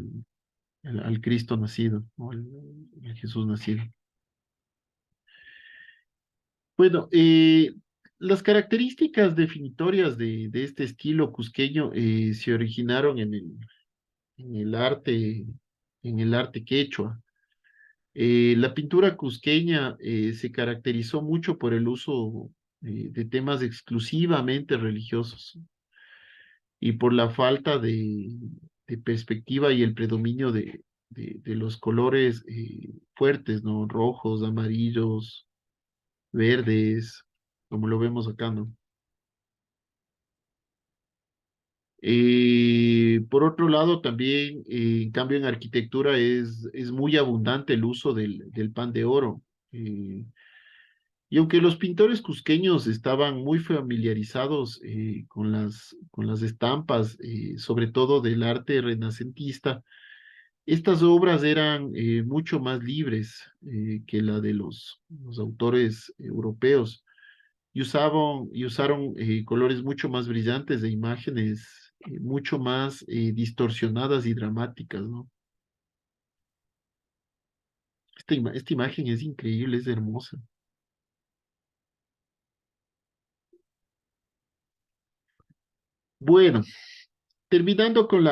al Cristo nacido, ¿no? El Jesús nacido. Bueno, las características definitorias de este estilo cusqueño se originaron en el arte, en el arte quechua. La pintura cusqueña se caracterizó mucho por el uso de temas exclusivamente religiosos y por la falta de perspectiva y el predominio de los colores fuertes, ¿no? Rojos, amarillos, verdes, como lo vemos acá, ¿no? Por otro lado, también, en cambio, en arquitectura es muy abundante el uso del pan de oro. Eh, y aunque los pintores cusqueños estaban muy familiarizados con con las estampas, sobre todo del arte renacentista, estas obras eran mucho más libres que la de los autores europeos y usaron colores mucho más brillantes de imágenes mucho más distorsionadas y dramáticas, ¿no? Esta imagen es increíble, es hermosa. Bueno, terminando con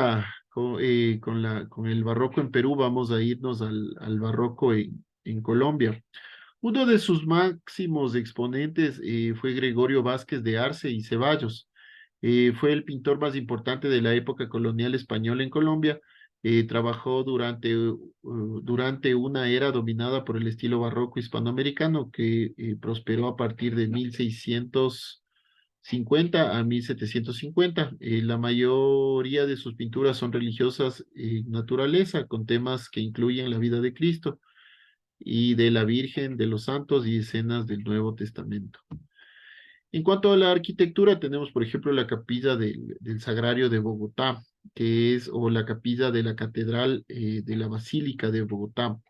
el barroco en Perú, vamos a irnos al barroco en Colombia. Uno de sus máximos exponentes fue Gregorio Vázquez de Arce y Ceballos. Fue el pintor más importante de la época colonial española en Colombia. Trabajó durante una era dominada por el estilo barroco hispanoamericano que prosperó a partir de 1650 a 1750. La mayoría de sus pinturas son religiosas en naturaleza, con temas que incluyen la vida de Cristo y de la Virgen, de los santos y escenas del Nuevo Testamento. En cuanto a la arquitectura, tenemos, por ejemplo, la capilla del Sagrario de Bogotá, o la capilla de la Catedral de la Basílica de Bogotá,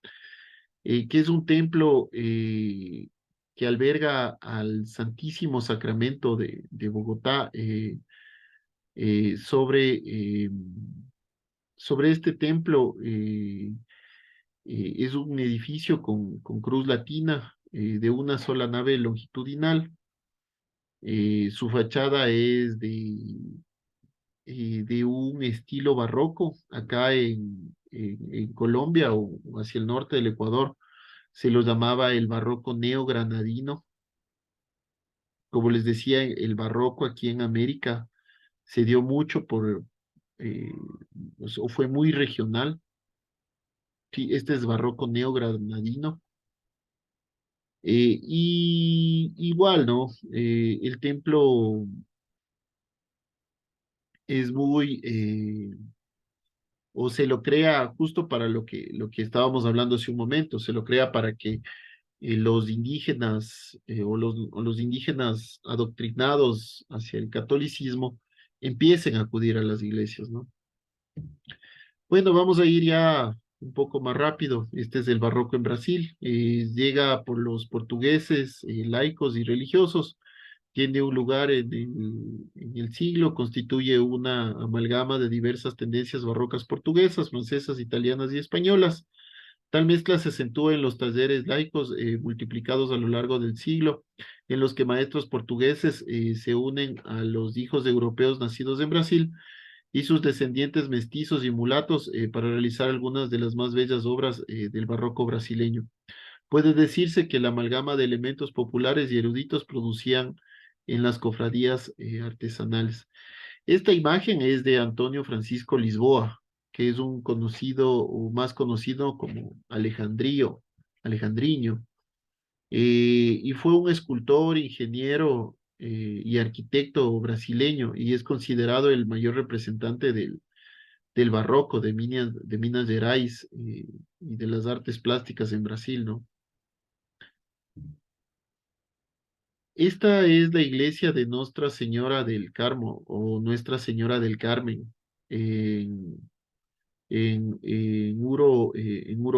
que es un templo que alberga al Santísimo Sacramento de Bogotá. Eh, sobre, eh, Sobre este templo es un edificio con cruz latina de una sola nave longitudinal. Su fachada es de un estilo barroco. Acá en Colombia o hacia el norte del Ecuador se lo llamaba el barroco neogranadino. Como les decía, el barroco aquí en América se dio mucho eh, o fue muy regional. Sí, este es barroco neogranadino. Y igual, ¿no? El templo es o se lo crea justo para lo que estábamos hablando hace un momento, se lo crea para que los indígenas o los indígenas adoctrinados hacia el catolicismo empiecen a acudir a las iglesias, ¿no? Bueno, vamos a ir ya un poco más rápido. Este es el barroco en Brasil. Llega por los portugueses, laicos y religiosos. Tiene un lugar en el siglo, constituye una amalgama de diversas tendencias barrocas portuguesas, francesas, italianas y españolas. Tal mezcla se acentúa en los talleres laicos multiplicados a lo largo del siglo, en los que maestros portugueses se unen a los hijos de europeos nacidos en Brasil y sus descendientes mestizos y mulatos para realizar algunas de las más bellas obras del barroco brasileño. Puede decirse que la amalgama de elementos populares y eruditos producían en las cofradías artesanales. Esta imagen es de Antonio Francisco Lisboa, que es un conocido o más conocido como Alejandriño, y fue un escultor, ingeniero y arquitecto brasileño y es considerado el mayor representante del barroco de Minas Gerais y de las artes plásticas en Brasil, ¿no? Esta es la iglesia de Nuestra Señora del Carmo o Nuestra Señora del Carmen en, en Ouro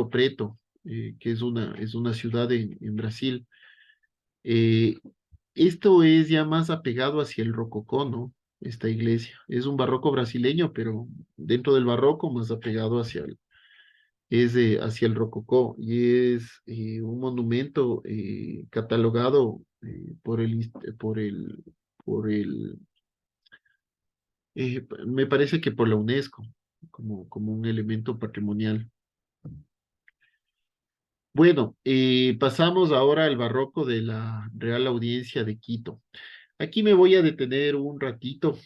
Preto, que es una ciudad en Brasil. Eh, Esto es ya más apegado hacia el rococó, ¿no? Esta iglesia. Es un barroco brasileño, pero dentro del barroco más apegado hacia el rococó y es un monumento catalogado por el, me parece que por la UNESCO, como un elemento patrimonial. Bueno, pasamos ahora al barroco de la Real Audiencia de Quito. Aquí me voy a detener un ratito,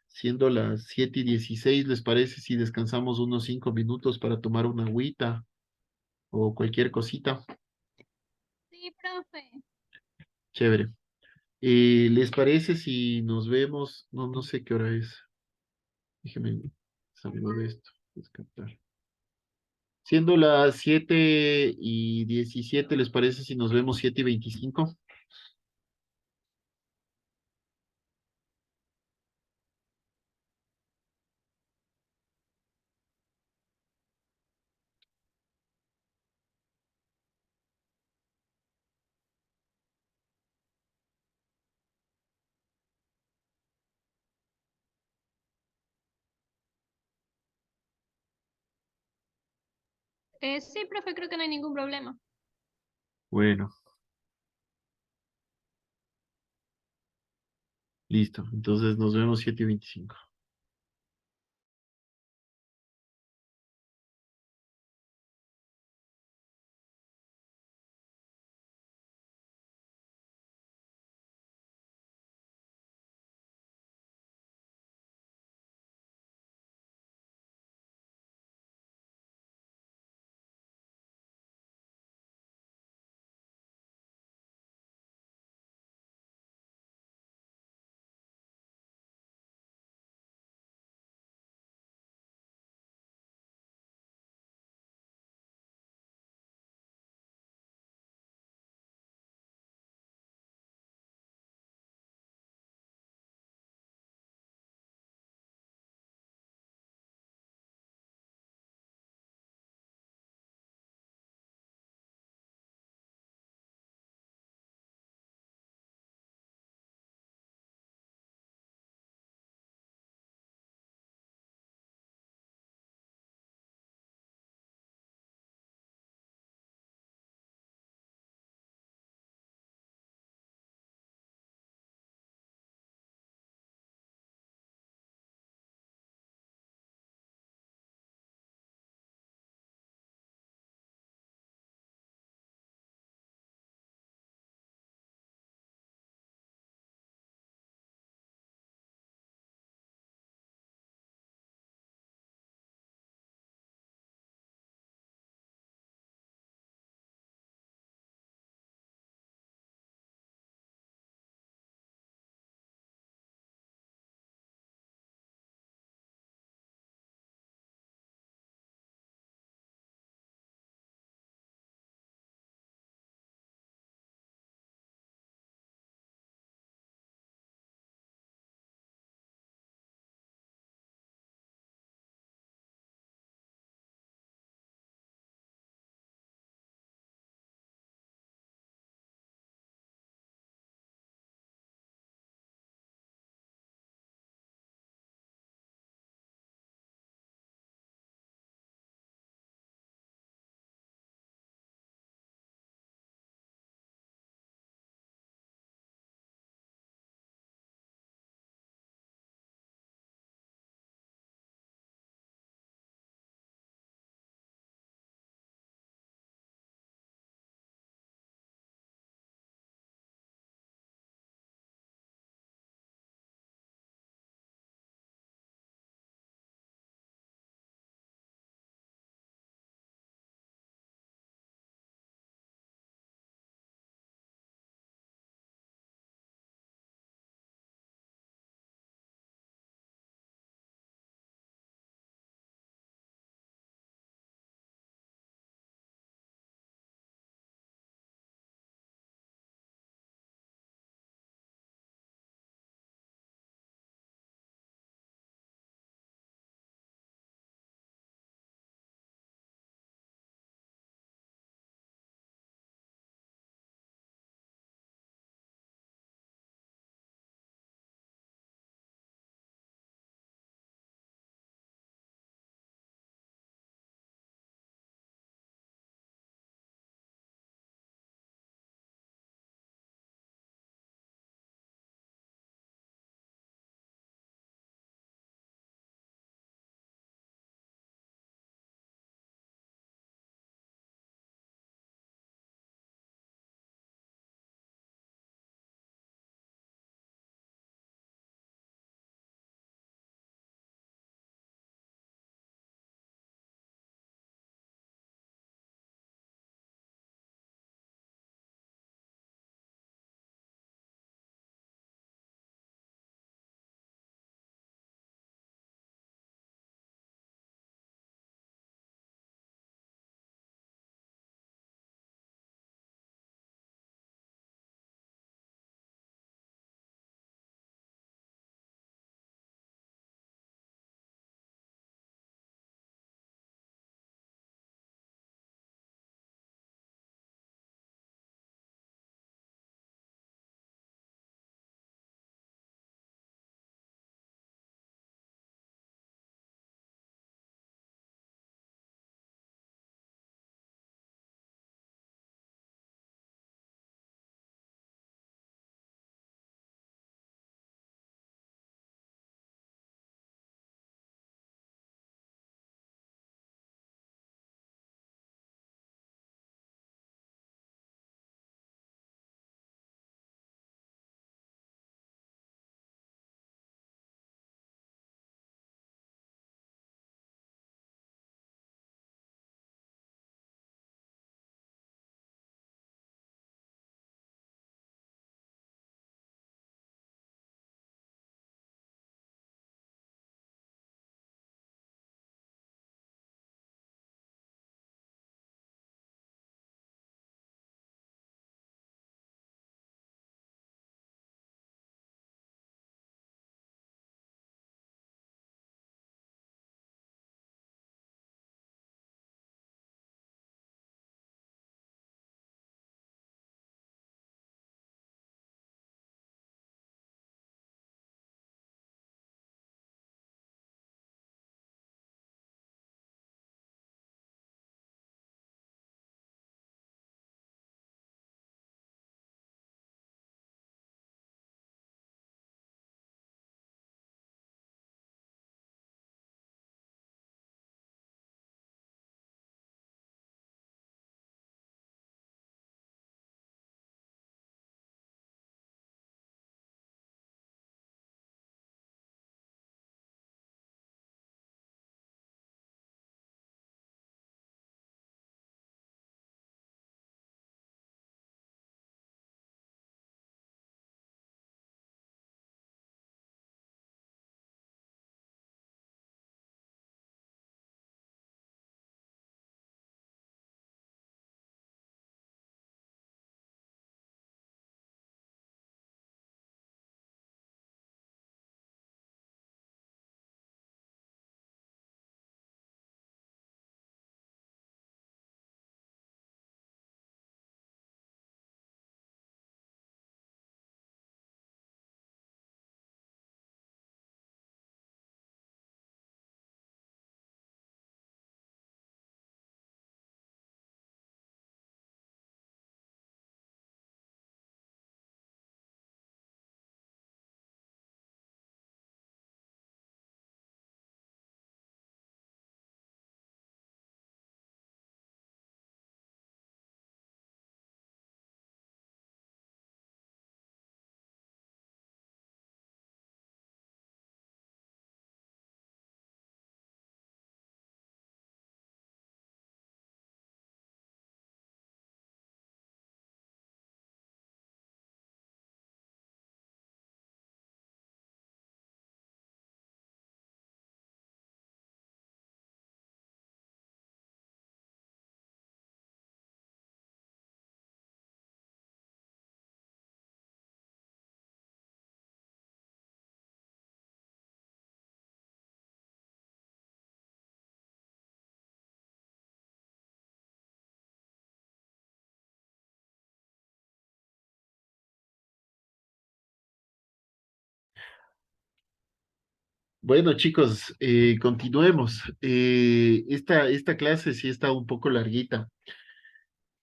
siendo las 7:16, ¿les parece si descansamos unos 5 minutos para tomar una agüita o cualquier cosita? Sí, profe. Chévere. ¿Les parece si nos vemos? No, no sé qué hora es. Déjenme salgo de esto. Descartar. Siendo las 7:17, ¿les parece si nos vemos 7:25? Sí, profe, creo que no hay ningún problema. Bueno, listo. Entonces nos vemos 7:25. Bueno, chicos, continuemos. Esta clase sí está un poco larguita.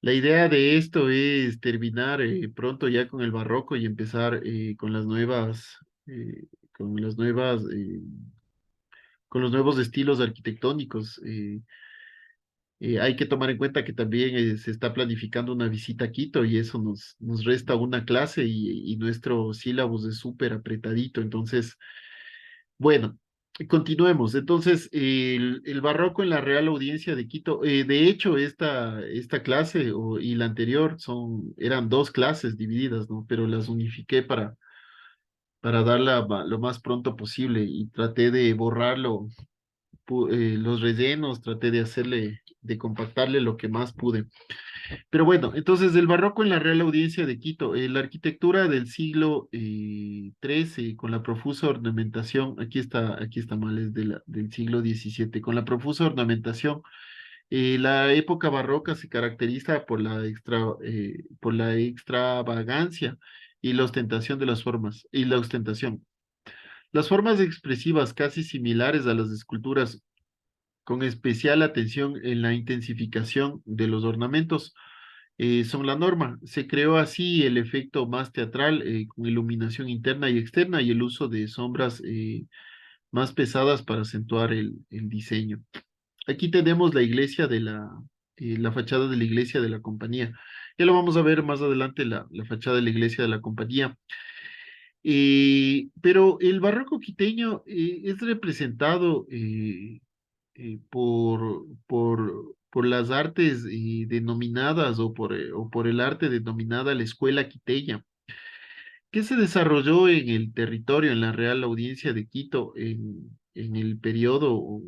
La idea de esto es terminar pronto ya con el barroco y empezar con las nuevas, con los nuevos estilos arquitectónicos. Hay que tomar en cuenta que también se está planificando una visita a Quito y eso nos resta una clase y nuestro sílabus es súper apretadito. Entonces, bueno, continuemos. Entonces, el barroco en la Real Audiencia de Quito, de hecho, esta clase y la anterior eran dos clases divididas, ¿no? Pero las unifiqué para darla lo más pronto posible y traté de borrarlo, los rellenos, traté de compactarle lo que más pude. Pero bueno, entonces el barroco en la Real Audiencia de Quito, la arquitectura del siglo XIII con la profusa ornamentación, aquí está mal, es del siglo XVII, con la profusa ornamentación. La época barroca se caracteriza por la extravagancia y la ostentación de las formas, y la ostentación. Las formas expresivas casi similares a las esculturas, con especial atención en la intensificación de los ornamentos son la norma. Se creó así el efecto más teatral con iluminación interna y externa y el uso de sombras más pesadas para acentuar el diseño. Aquí tenemos la fachada de la iglesia de la compañía. Ya lo vamos a ver más adelante, la fachada de la iglesia de la compañía. Pero el barroco quiteño es representado por las artes denominadas o por el arte denominada la escuela quiteña, que se desarrolló en el territorio, en la Real Audiencia de Quito, en el periodo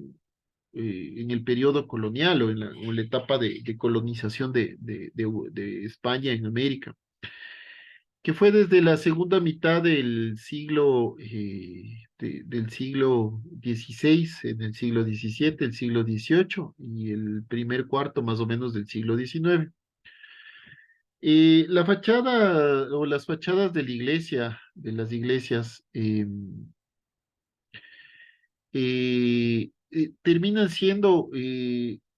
colonial o en la etapa de colonización de España en América, que fue desde la segunda mitad del siglo XVI, en el siglo XVII, el siglo XVIII y el primer cuarto más o menos del siglo XIX. La fachada o las fachadas de la iglesia, de las iglesias, terminan siendo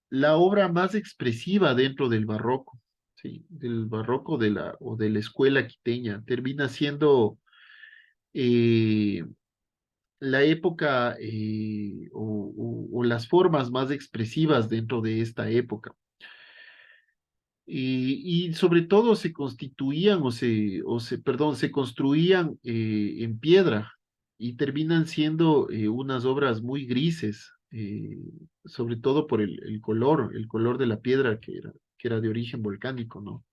la obra más expresiva dentro del barroco, ¿sí? Del barroco o de la escuela quiteña. Termina siendo eh, la época o las formas más expresivas dentro de esta época. Y sobre todo se constituían perdón, se construían en piedra y terminan siendo unas obras muy grises, sobre todo por el color de la piedra que era de origen volcánico, ¿no?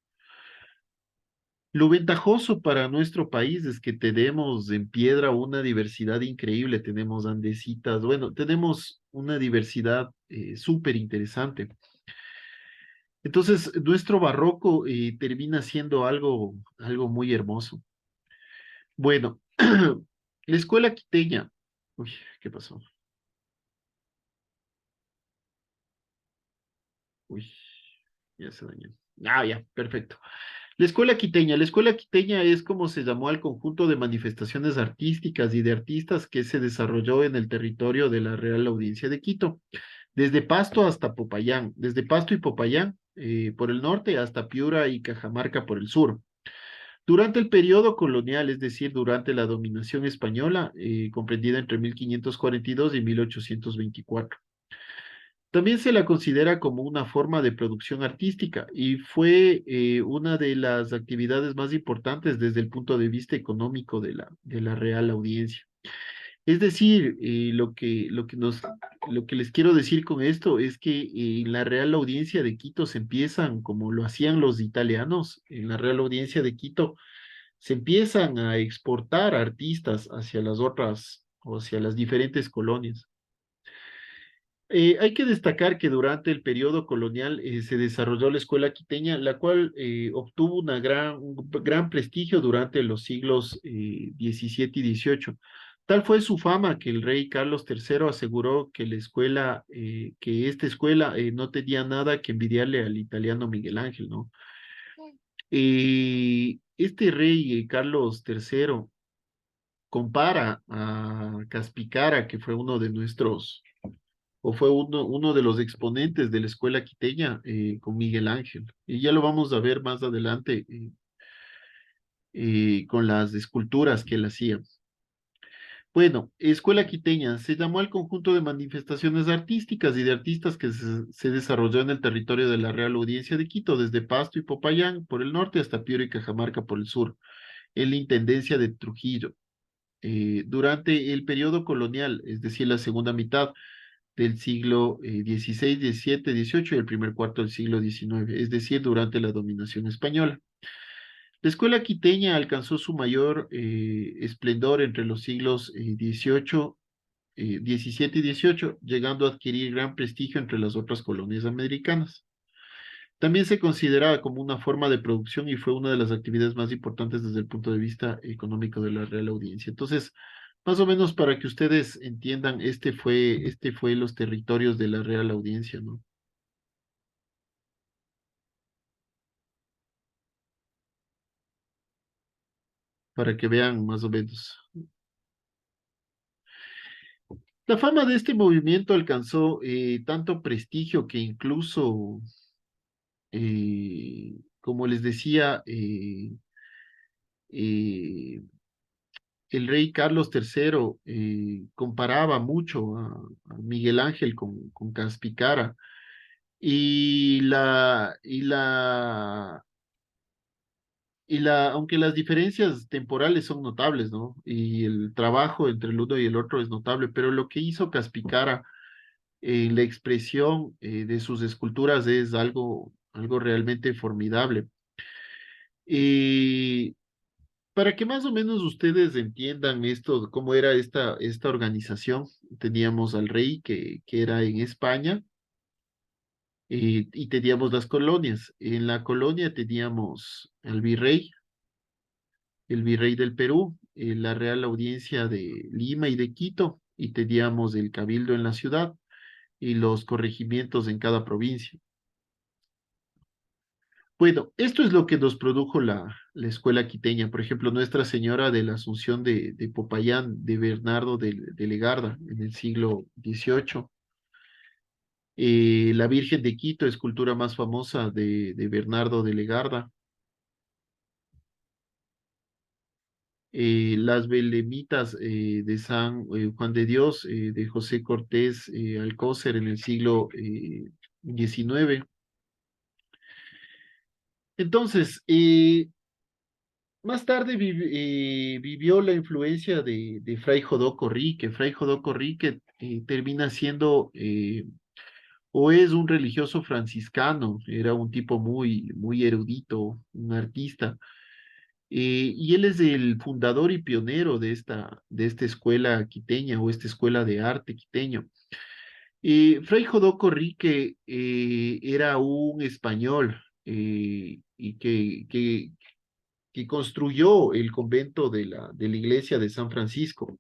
Lo ventajoso para nuestro país es que tenemos en piedra una diversidad increíble, tenemos andesitas, bueno, tenemos una diversidad súper interesante. Entonces, nuestro barroco termina siendo algo muy hermoso. Bueno, la escuela quiteña. Uy, ¿qué pasó? Uy, ya se dañó. Ah, ya, perfecto. La escuela quiteña es como se llamó al conjunto de manifestaciones artísticas y de artistas que se desarrolló en el territorio de la Real Audiencia de Quito, desde Pasto hasta Popayán, desde Pasto y Popayán por el norte hasta Piura y Cajamarca por el sur. Durante el periodo colonial, es decir, durante la dominación española, comprendida entre 1542 y 1824. También se la considera como una forma de producción artística y fue una de las actividades más importantes desde el punto de vista económico de la Real Audiencia. Es decir, lo que les quiero decir con esto es que en la Real Audiencia de Quito se empiezan, como lo hacían los italianos, en la Real Audiencia de Quito se empiezan a exportar artistas hacia las otras o hacia las diferentes colonias. Hay que destacar que durante el periodo colonial se desarrolló la escuela quiteña, la cual obtuvo un gran prestigio durante los siglos XVII y XVIII. Tal fue su fama que el rey Carlos III aseguró que que esta escuela no tenía nada que envidiarle al italiano Miguel Ángel, ¿no? Este rey Carlos III compara a Caspicara, que fue uno de nuestros, o fue uno de los exponentes de la escuela quiteña, con Miguel Ángel. Y ya lo vamos a ver más adelante, con las esculturas que él hacía. Bueno, Escuela Quiteña se llamó al conjunto de manifestaciones artísticas y de artistas que se desarrolló en el territorio de la Real Audiencia de Quito, desde Pasto y Popayán por el norte hasta Piura y Cajamarca por el sur, en la Intendencia de Trujillo. Durante el periodo colonial, es decir, la segunda mitad del siglo XVI, XVII, XVIII y el primer cuarto del siglo XIX, es decir, durante la dominación española. La escuela quiteña alcanzó su mayor esplendor entre los siglos XVIII, XVII y XVIII, llegando a adquirir gran prestigio entre las otras colonias americanas. También se consideraba como una forma de producción y fue una de las actividades más importantes desde el punto de vista económico de la Real Audiencia. Entonces, más o menos para que ustedes entiendan, este fue los territorios de la Real Audiencia, ¿no? Para que vean más o menos. La fama de este movimiento alcanzó tanto prestigio que incluso, como les decía, eh, el rey Carlos III comparaba mucho a Miguel Ángel con Caspicara aunque las diferencias temporales son notables, ¿no? Y el trabajo entre el uno y el otro es notable, pero lo que hizo Caspicara en la expresión de sus esculturas es algo realmente formidable. Y para que más o menos ustedes entiendan esto, cómo era esta organización, teníamos al rey que era en España, y teníamos las colonias. En la colonia teníamos al virrey, el virrey del Perú, la Real Audiencia de Lima y de Quito, y teníamos el cabildo en la ciudad y los corregimientos en cada provincia. Bueno, esto es lo que nos produjo la escuela quiteña. Por ejemplo, Nuestra Señora de la Asunción de Popayán, de Bernardo de Legarda, en el siglo XVIII. La Virgen de Quito, escultura más famosa de Bernardo de Legarda. Las Belemitas de San Juan de Dios, de José Cortés Alcócer, en el siglo XIX. Entonces, más tarde vivió la influencia de Fray Jodoco Rique. Fray Jodoco Rique termina siendo, o es un religioso franciscano, era un tipo muy erudito, un artista, y él es el fundador y pionero de esta escuela quiteña o esta escuela de arte quiteño. Fray Jodoco Rique era un español, y que construyó el convento de la iglesia de San Francisco.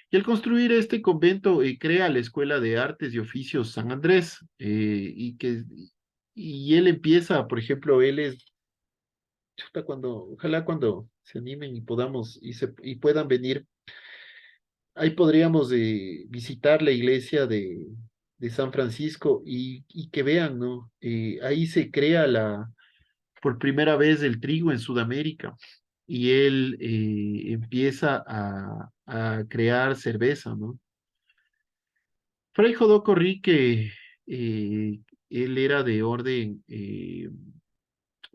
Y al construir este convento, crea la Escuela de Artes y Oficios San Andrés, y él empieza, por ejemplo, él es, ojalá cuando se animen y podamos, y puedan venir, ahí podríamos visitar la iglesia de San Francisco y que vean, ¿no? Ahí se crea por primera vez el trigo en Sudamérica, y él empieza a crear cerveza, ¿no? Fray Jodoco Rique, él era de orden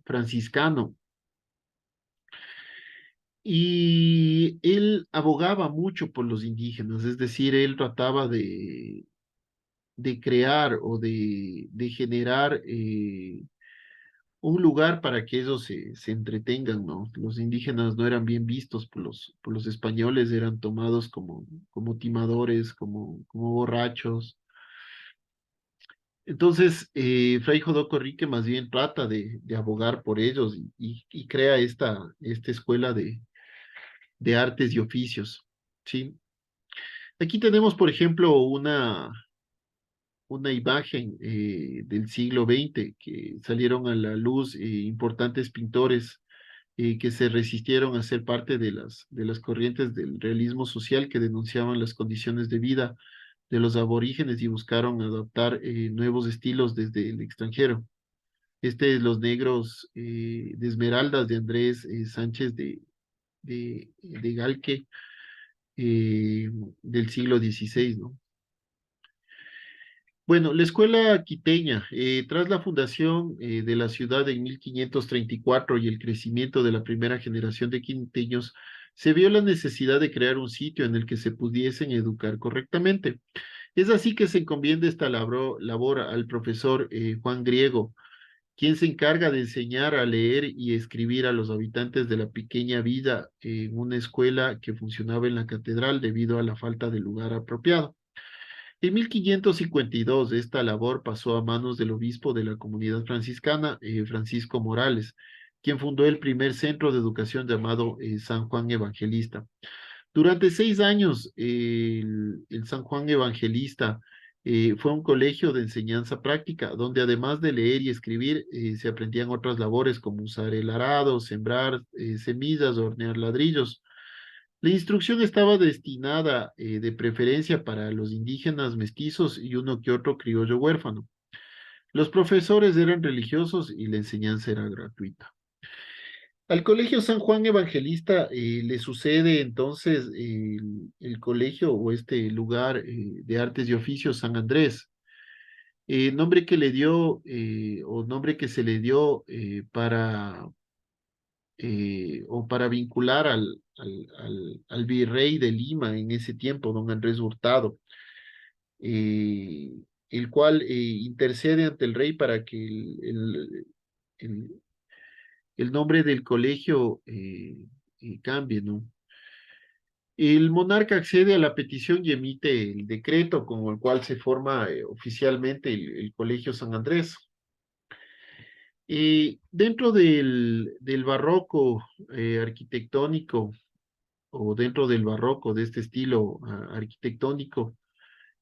franciscano, y él abogaba mucho por los indígenas, es decir, él trataba de crear o de generar un lugar para que ellos se entretengan, ¿no? Los indígenas no eran bien vistos por los españoles, eran tomados como timadores, como borrachos. Entonces, Fray Jodoco Rique más bien trata de abogar por ellos y crea esta escuela de artes y oficios, ¿sí? Aquí tenemos, por ejemplo, una imagen del siglo XX que salieron a la luz importantes pintores que se resistieron a ser parte de las corrientes del realismo social que denunciaban las condiciones de vida de los aborígenes y buscaron adoptar nuevos estilos desde el extranjero. Este es Los Negros de Esmeraldas de Andrés Sánchez de Galque del siglo XVI, ¿no? Bueno, la escuela quiteña, tras la fundación de la ciudad en 1534 y el crecimiento de la primera generación de quiteños, se vio la necesidad de crear un sitio en el que se pudiesen educar correctamente. Es así que se encomienda esta labor al profesor Juan Griego, quien se encarga de enseñar a leer y escribir a los habitantes de la pequeña villa en una escuela que funcionaba en la catedral debido a la falta de lugar apropiado. En 1552, esta labor pasó a manos del obispo de la comunidad franciscana, Francisco Morales, quien fundó el primer centro de educación llamado San Juan Evangelista. Durante 6 años, el San Juan Evangelista fue un colegio de enseñanza práctica, donde además de leer y escribir, se aprendían otras labores como usar el arado, sembrar semillas, hornear ladrillos. La instrucción estaba destinada de preferencia para los indígenas mestizos y uno que otro criollo huérfano. Los profesores eran religiosos y la enseñanza era gratuita. Al Colegio San Juan Evangelista le sucede entonces el colegio o este lugar de artes y oficios San Andrés, nombre que le dio o nombre que se le dio para vincular al virrey de Lima en ese tiempo, don Andrés Hurtado, eh, el cual intercede ante el rey para que el- el nombre del colegio cambie, ¿no? El monarca accede a la petición y emite el decreto con el cual se forma oficialmente el Colegio San Andrés. Dentro del barroco arquitectónico o dentro del barroco de este estilo arquitectónico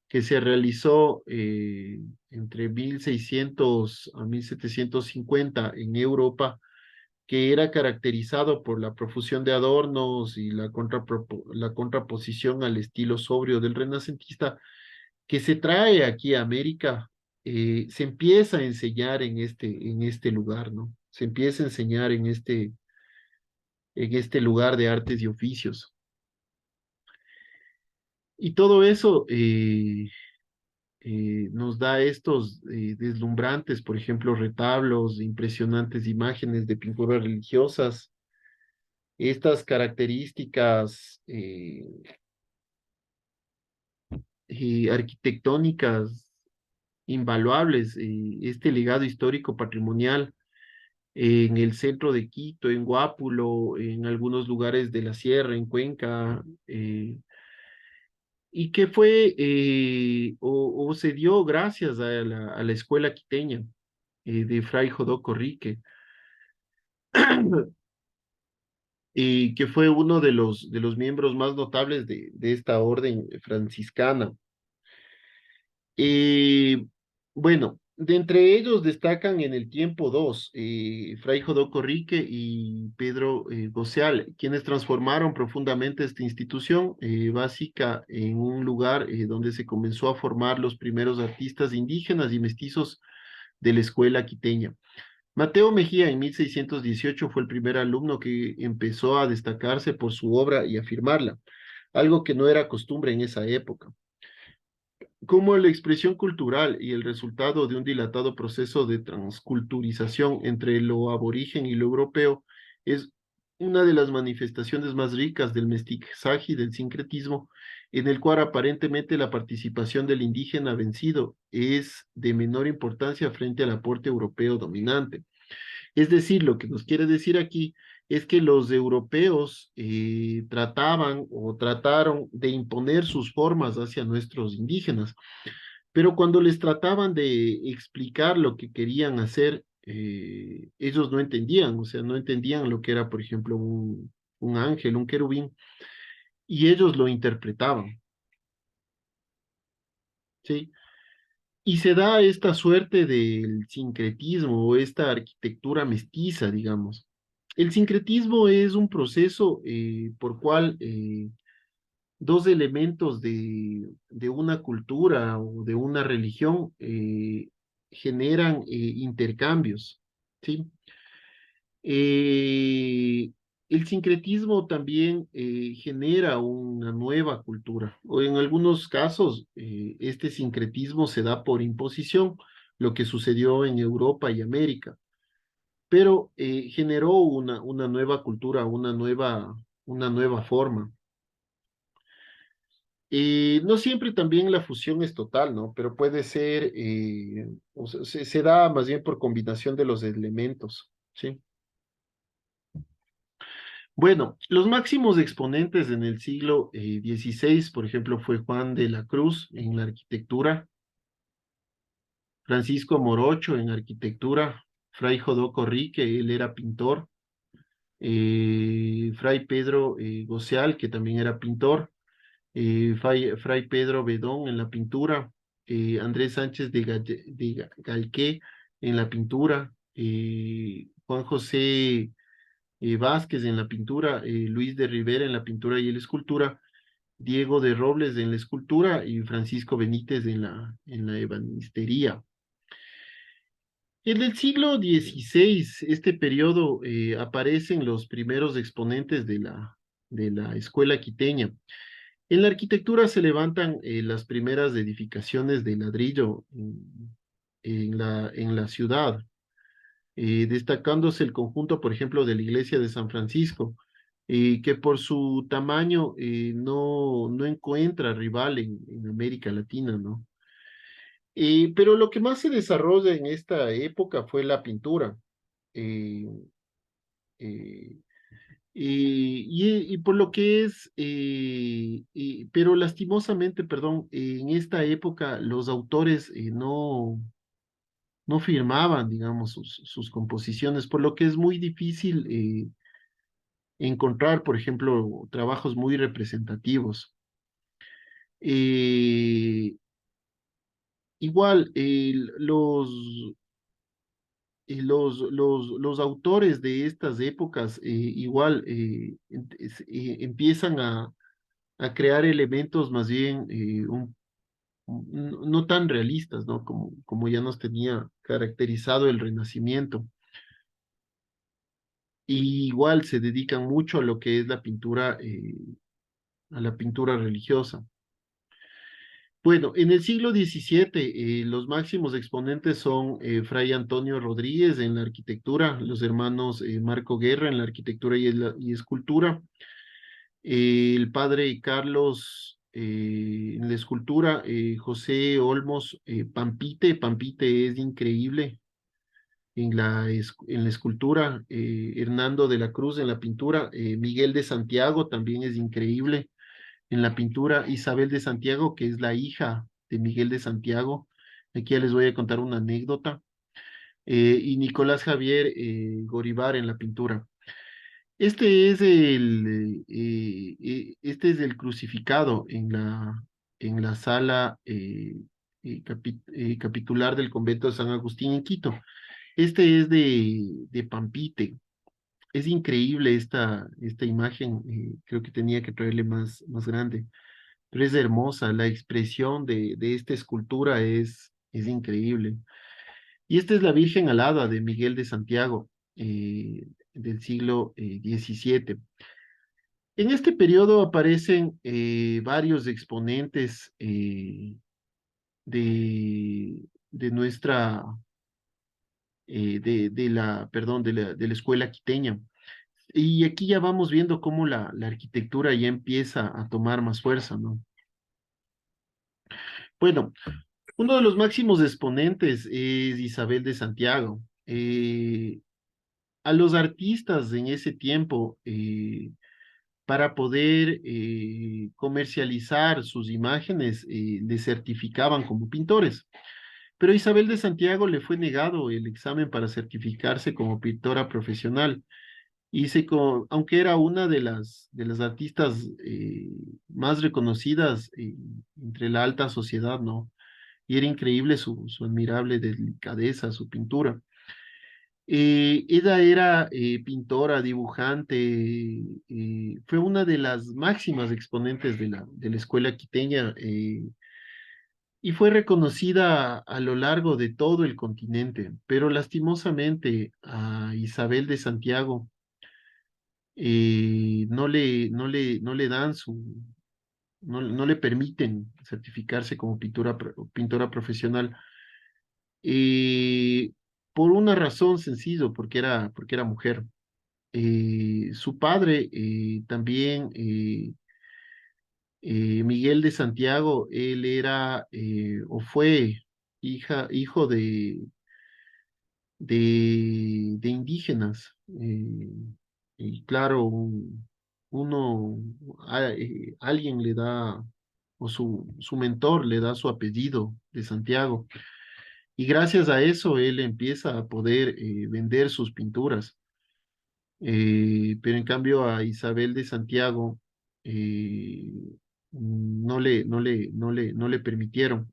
que se realizó entre 1600 a 1750 en Europa, que era caracterizado por la profusión de adornos y la contraposición al estilo sobrio del renacentista, que se trae aquí a América, se empieza a enseñar en este lugar, ¿no? Se empieza a enseñar en este lugar de artes y oficios. Y todo eso nos da estos deslumbrantes, por ejemplo, retablos, impresionantes imágenes de pinturas religiosas, estas características arquitectónicas invaluables, este legado histórico patrimonial en el centro de Quito, en Guápulo, en algunos lugares de la sierra, en Cuenca, y que fue o se dio gracias a la escuela quiteña de Fray Jodoco Rique, y que fue uno de los miembros más notables de esta orden franciscana. Eh, bueno, de entre ellos destacan en el tiempo dos, Fray Jodoco Rique y Pedro Goceal, quienes transformaron profundamente esta institución básica en un lugar donde se comenzó a formar los primeros artistas indígenas y mestizos de la escuela quiteña. Mateo Mejía en 1618 fue el primer alumno que empezó a destacarse por su obra y afirmarla, algo que no era costumbre en esa época. Como la expresión cultural y el resultado de un dilatado proceso de transculturización entre lo aborigen y lo europeo, es una de las manifestaciones más ricas del mestizaje y del sincretismo, en el cual aparentemente la participación del indígena vencido es de menor importancia frente al aporte europeo dominante. Es decir, lo que nos quiere decir aquí es que los europeos trataban o trataron de imponer sus formas hacia nuestros indígenas, pero cuando les trataban de explicar lo que querían hacer, ellos no entendían, o sea, no entendían lo que era, por ejemplo, un ángel, un querubín, y ellos lo interpretaban, ¿sí? Y se da esta suerte del sincretismo o esta arquitectura mestiza, digamos. El sincretismo es un proceso por cual dos elementos de una cultura o de una religión generan intercambios, ¿sí? Eh, el sincretismo también genera una nueva cultura, o en algunos casos este sincretismo se da por imposición, lo que sucedió en Europa y América, pero generó una nueva cultura, una nueva forma. No siempre también la fusión es total, ¿no? Pero puede ser, o sea, se da más bien por combinación de los elementos, ¿sí? Bueno, los máximos exponentes en el siglo XVI, por ejemplo, fue Juan de la Cruz en la arquitectura, Francisco Morocho en arquitectura, Fray Jodoco Rique, él era pintor, Fray Pedro Goseal, que también era pintor, Fray Pedro Bedón en la pintura, Andrés Sánchez de Galqué en la pintura, Juan José Vázquez en la pintura, Luis de Rivera en la pintura y la escultura, Diego de Robles en la escultura y Francisco Benítez en la ebanistería. En el siglo XVI, este periodo, aparecen los primeros exponentes de la escuela quiteña. En la arquitectura se levantan las primeras edificaciones de ladrillo en la ciudad, destacándose el conjunto, por ejemplo, de la iglesia de San Francisco, que por su tamaño no encuentra rival en América Latina, ¿no? Pero lo que más se desarrolla en esta época fue la pintura. eh, eh, y por lo que es, pero lastimosamente, perdón, en esta época los autores no firmaban, digamos, sus composiciones, por lo que es muy difícil encontrar, por ejemplo, trabajos muy representativos. Eh, igual, los autores de estas épocas igual empiezan a crear elementos más bien no tan realistas, ¿no? Como ya nos tenía caracterizado el Renacimiento. Y igual se dedican mucho a lo que es a la pintura religiosa. Bueno, en el siglo XVII, los máximos exponentes son Fray Antonio Rodríguez en la arquitectura, los hermanos Marco Guerra en la arquitectura y escultura, el padre Carlos en la escultura, José Olmos Pampite, Pampite es increíble en la escultura, Hernando de la Cruz en la pintura, Miguel de Santiago también es increíble en la pintura, Isabel de Santiago, que es la hija de Miguel de Santiago. Aquí ya les voy a contar una anécdota. Y Nicolás Javier Goribar en la pintura. Este es el crucificado en la sala capitular del convento de San Agustín en Quito. Este es de Pampite. Es increíble esta imagen. Creo que tenía que traerle más grande, pero es hermosa, la expresión de esta escultura es increíble. Y esta es la Virgen Alada de Miguel de Santiago, del siglo XVII. En este periodo aparecen varios exponentes de nuestra, perdón, de la escuela quiteña. Y aquí ya vamos viendo cómo la arquitectura ya empieza a tomar más fuerza, ¿no? Bueno, uno de los máximos exponentes es Isabel de Santiago. A los artistas en ese tiempo, para poder comercializar sus imágenes, les certificaban como pintores. Pero a Isabel de Santiago le fue negado el examen para certificarse como pintora profesional. Aunque era una de las artistas más reconocidas entre la alta sociedad, ¿no? Y era increíble su admirable delicadeza, su pintura. Ella era pintora, dibujante, fue una de las máximas exponentes de la escuela quiteña, y fue reconocida a lo largo de todo el continente, pero lastimosamente a Isabel de Santiago no le dan no le permiten certificarse como pintora profesional, eh, por una razón sencilla, porque era mujer. Su padre también, Miguel de Santiago, él era o fue hijo de indígenas. Y claro, uno, alguien le da, o su mentor le da su apellido de Santiago. Y gracias a eso él empieza a poder vender sus pinturas. Pero en cambio a Isabel de Santiago eh, no le permitieron,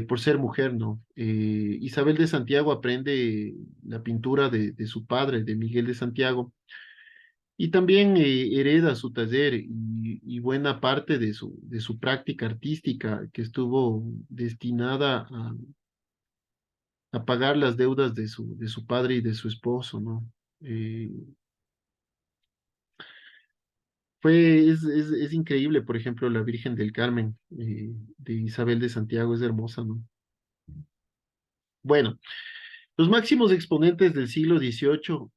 por ser mujer, ¿no? Isabel de Santiago aprende la pintura de su padre, de Miguel de Santiago, y también hereda su taller y buena parte de su práctica artística que estuvo destinada a pagar las deudas de su padre y de su esposo, ¿no? Eh, es increíble, por ejemplo, la Virgen del Carmen de Isabel de Santiago es hermosa, ¿no? Bueno, los máximos exponentes del siglo XVIII,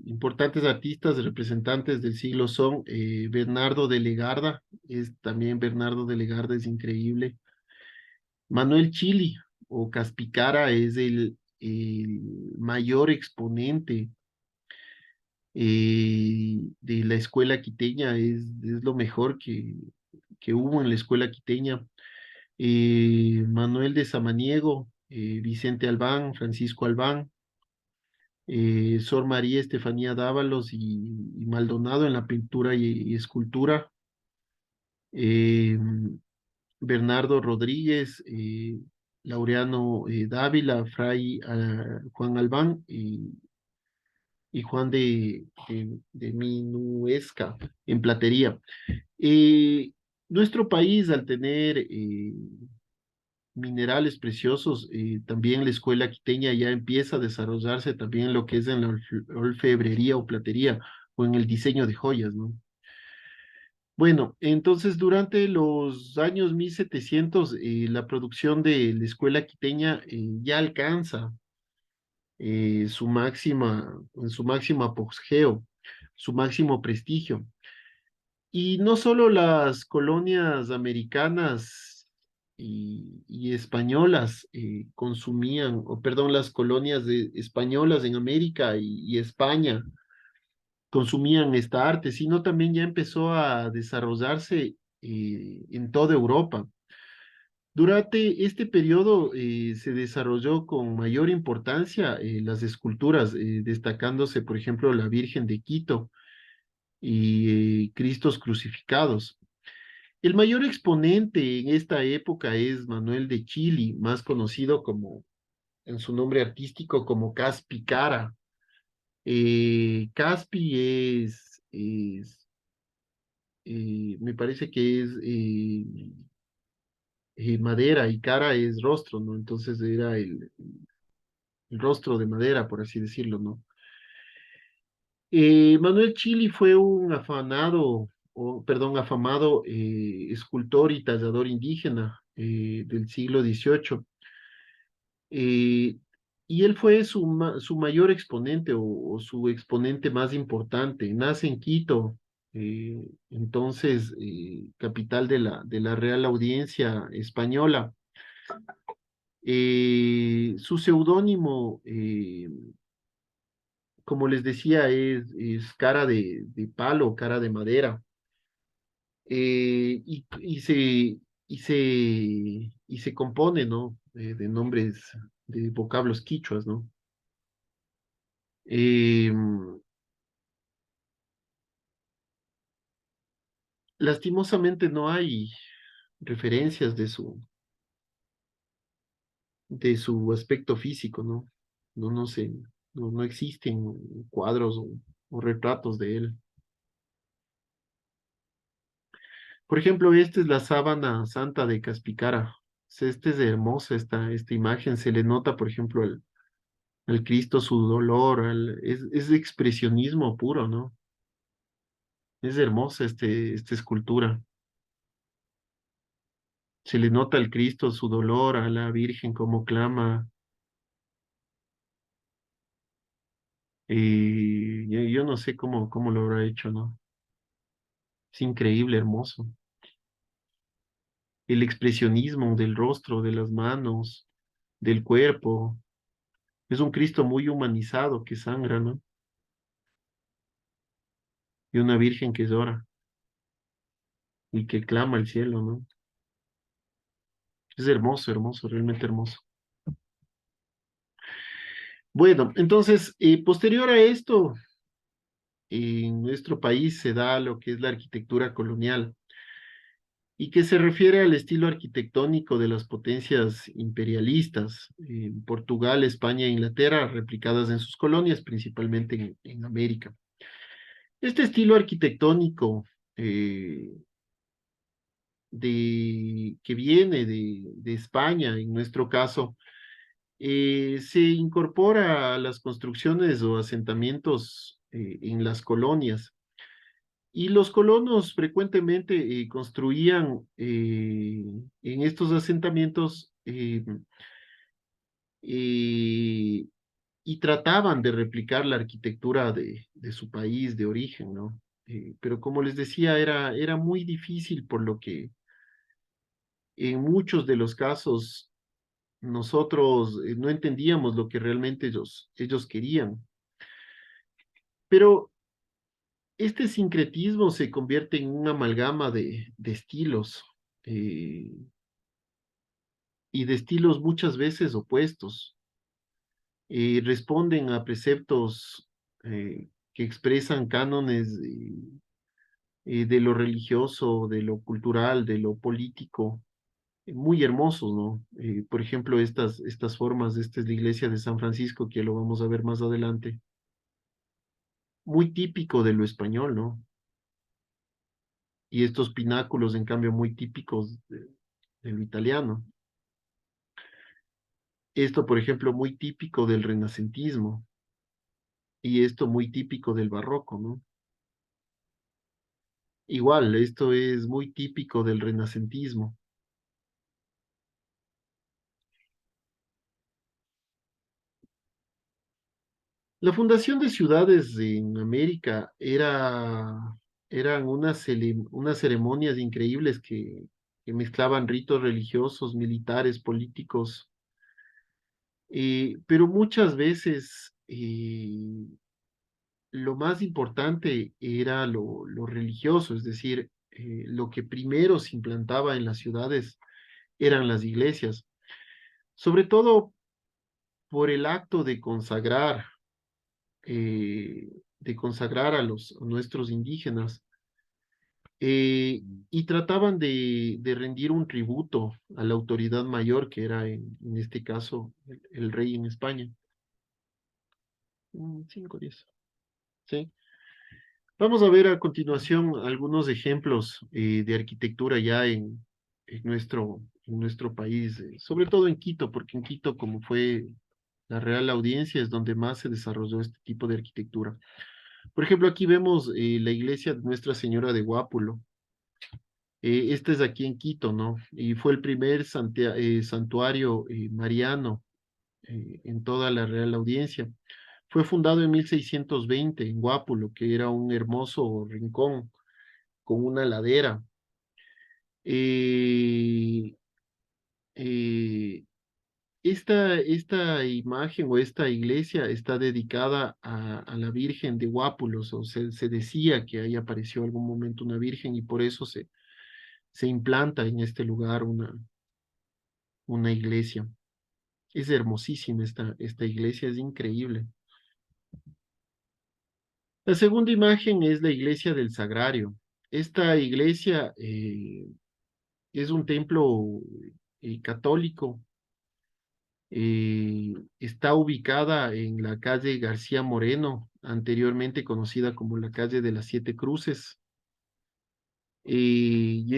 importantes artistas, representantes del siglo son Bernardo de Legarda, también Bernardo de Legarda es increíble. Manuel Chili o Caspicara es el mayor exponente de la escuela quiteña, es lo mejor que hubo en la escuela quiteña. Manuel de Samaniego, Vicente Albán, Francisco Albán, Sor María Estefanía Dávalos y Maldonado en la pintura y escultura, eh, Bernardo Rodríguez, Laureano Dávila, Fray Juan Albán y Juan de Minuesca en platería. Nuestro país, al tener minerales preciosos, también la escuela quiteña ya empieza a desarrollarse también en lo que es en la orfebrería o platería o en el diseño de joyas, ¿no? Bueno, entonces durante los años 1700, la producción de la escuela quiteña ya alcanza su máximo apogeo, su máximo prestigio. Y no solo las colonias americanas y españolas consumían, o perdón, las colonias españolas en América y España consumían esta arte, sino también ya empezó a desarrollarse en toda Europa. Durante este periodo se desarrolló con mayor importancia las esculturas, destacándose, por ejemplo, la Virgen de Quito y Cristos crucificados. El mayor exponente en esta época es Manuel de Chili, más conocido como, en su nombre artístico, como Caspi Cara. Caspi me parece que es madera y cara es rostro, ¿no? Entonces era el rostro de madera, por así decirlo, ¿no? Manuel Chili fue un afamado escultor y tallador indígena del siglo XVIII. eh, y él fue su mayor exponente o su exponente más importante. Nace en Quito, entonces capital de la Real Audiencia Española. Su seudónimo, como les decía, es cara de palo, cara de madera. Y se, y se compone, ¿no? De nombres, de vocablos quichuas, ¿no? Eh, Lastimosamente no hay referencias de su aspecto físico, ¿no? no sé, no existen cuadros o retratos de él. Por ejemplo, esta es la sábana santa de Caspicara. Esta es hermosa, esta imagen. Se le nota, por ejemplo, al Cristo su dolor, es expresionismo puro, ¿no? Es hermosa esta escultura. Se le nota al Cristo su dolor, a la Virgen como clama. Y yo no sé cómo lo habrá hecho, ¿no? Es increíble, hermoso. El expresionismo del rostro, de las manos, del cuerpo. Es un Cristo muy humanizado que sangra, ¿no? Y una Virgen que llora y que clama al cielo, ¿no? Es hermoso, hermoso, realmente hermoso. Bueno, entonces, posterior a esto, en nuestro país se da lo que es la arquitectura colonial y que se refiere al estilo arquitectónico de las potencias imperialistas, Portugal, España e Inglaterra, replicadas en sus colonias, principalmente en América. Este estilo arquitectónico eh, que viene de España, en nuestro caso, se incorpora a las construcciones o asentamientos en las colonias. Y los colonos frecuentemente construían en estos asentamientos eh, y trataban de replicar la arquitectura de su país de origen, ¿no? Pero como les decía, era muy difícil, por lo que en muchos de los casos nosotros no entendíamos lo que realmente ellos querían. Pero este sincretismo se convierte en una amalgama de estilos eh, y de estilos muchas veces opuestos. Responden a preceptos que expresan cánones de lo religioso, de lo cultural, de lo político, muy hermosos, ¿no? Por ejemplo, estas formas, esta es la iglesia de San Francisco, que lo vamos a ver más adelante, muy típico de lo español, ¿no? Y estos pináculos, en cambio, muy típicos de lo italiano. Esto, por ejemplo, muy típico del renacentismo y esto muy típico del barroco, ¿no? Igual, esto es muy típico del renacentismo. La fundación de ciudades en América eran unas ceremonias increíbles que mezclaban ritos religiosos, militares, políticos, pero muchas veces lo más importante era lo religioso, es decir, lo que primero se implantaba en las ciudades eran las iglesias, sobre todo por el acto de consagrar a nuestros indígenas, y trataban de rendir un tributo a la autoridad mayor, que era en este caso el rey en España. 5 10. ¿Sí? Vamos a ver a continuación algunos ejemplos de arquitectura ya en nuestro país, sobre todo en Quito, porque en Quito, como fue la Real Audiencia, es donde más se desarrolló este tipo de arquitectura. Por ejemplo, aquí vemos la iglesia de Nuestra Señora de Guápulo. Este es aquí en Quito, ¿no? Y fue el primer santuario mariano en toda la Real Audiencia. Fue fundado en 1620 en Guápulo, que era un hermoso rincón con una ladera. Eh, eh, esta imagen o esta iglesia está dedicada a la Virgen de Guápulos, o se decía que ahí apareció algún momento una virgen y por eso se implanta en este lugar una iglesia. Es hermosísima esta iglesia, es increíble. La segunda imagen es la iglesia del Sagrario. Esta iglesia es un templo católico Está ubicada en la calle García Moreno, anteriormente conocida como la calle de las Siete Cruces, y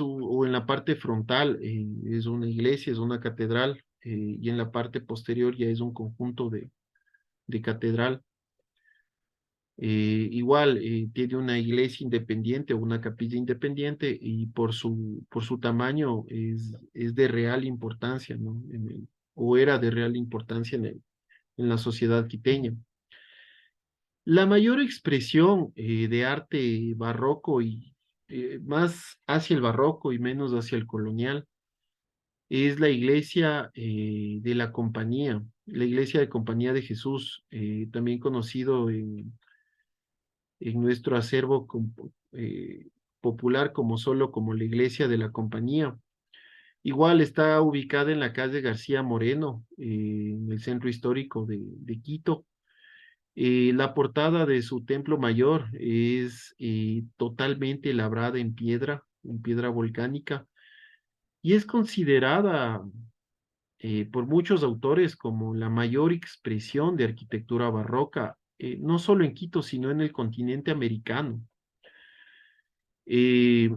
o en la parte frontal, es una iglesia, es una catedral, y en la parte posterior ya es un conjunto de catedral. Igual tiene una iglesia independiente o una capilla independiente y por su tamaño es de real importancia, ¿no? O era de real importancia en la sociedad quiteña. La mayor expresión de arte barroco y más hacia el barroco y menos hacia el colonial es la iglesia de la Compañía, la iglesia de Compañía de Jesús, también conocido en nuestro acervo popular como solo como la iglesia de la Compañía. Igual está ubicada en la calle García Moreno, en el centro histórico de Quito. La portada de su templo mayor es totalmente labrada en piedra volcánica, y es considerada por muchos autores como la mayor expresión de arquitectura barroca, no solo en Quito, sino en el continente americano. Eh,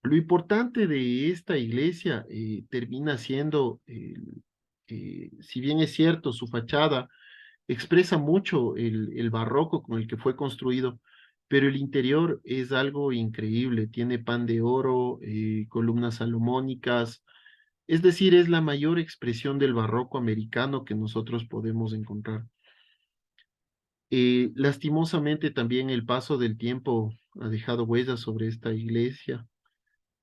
lo importante de esta iglesia termina siendo, si bien es cierto, su fachada expresa mucho el barroco con el que fue construido, pero el interior es algo increíble. Tiene pan de oro, columnas salomónicas, es decir, es la mayor expresión del barroco americano que nosotros podemos encontrar. Lastimosamente también el paso del tiempo ha dejado huellas sobre esta iglesia.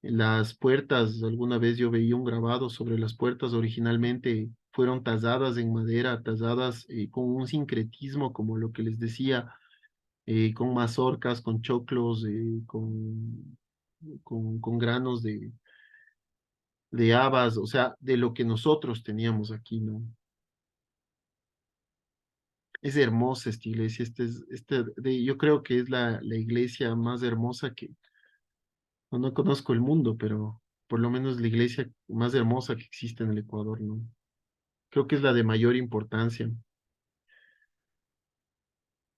Las puertas, alguna vez yo veía un grabado sobre las puertas, originalmente fueron talladas en madera, talladas con un sincretismo, como lo que les decía, con mazorcas, con choclos, con granos de habas, o sea, de lo que nosotros teníamos aquí, ¿no? Es hermosa esta iglesia, yo creo que es la iglesia más hermosa no conozco el mundo, pero por lo menos la iglesia más hermosa que existe en el Ecuador, ¿no? Creo que es la de mayor importancia.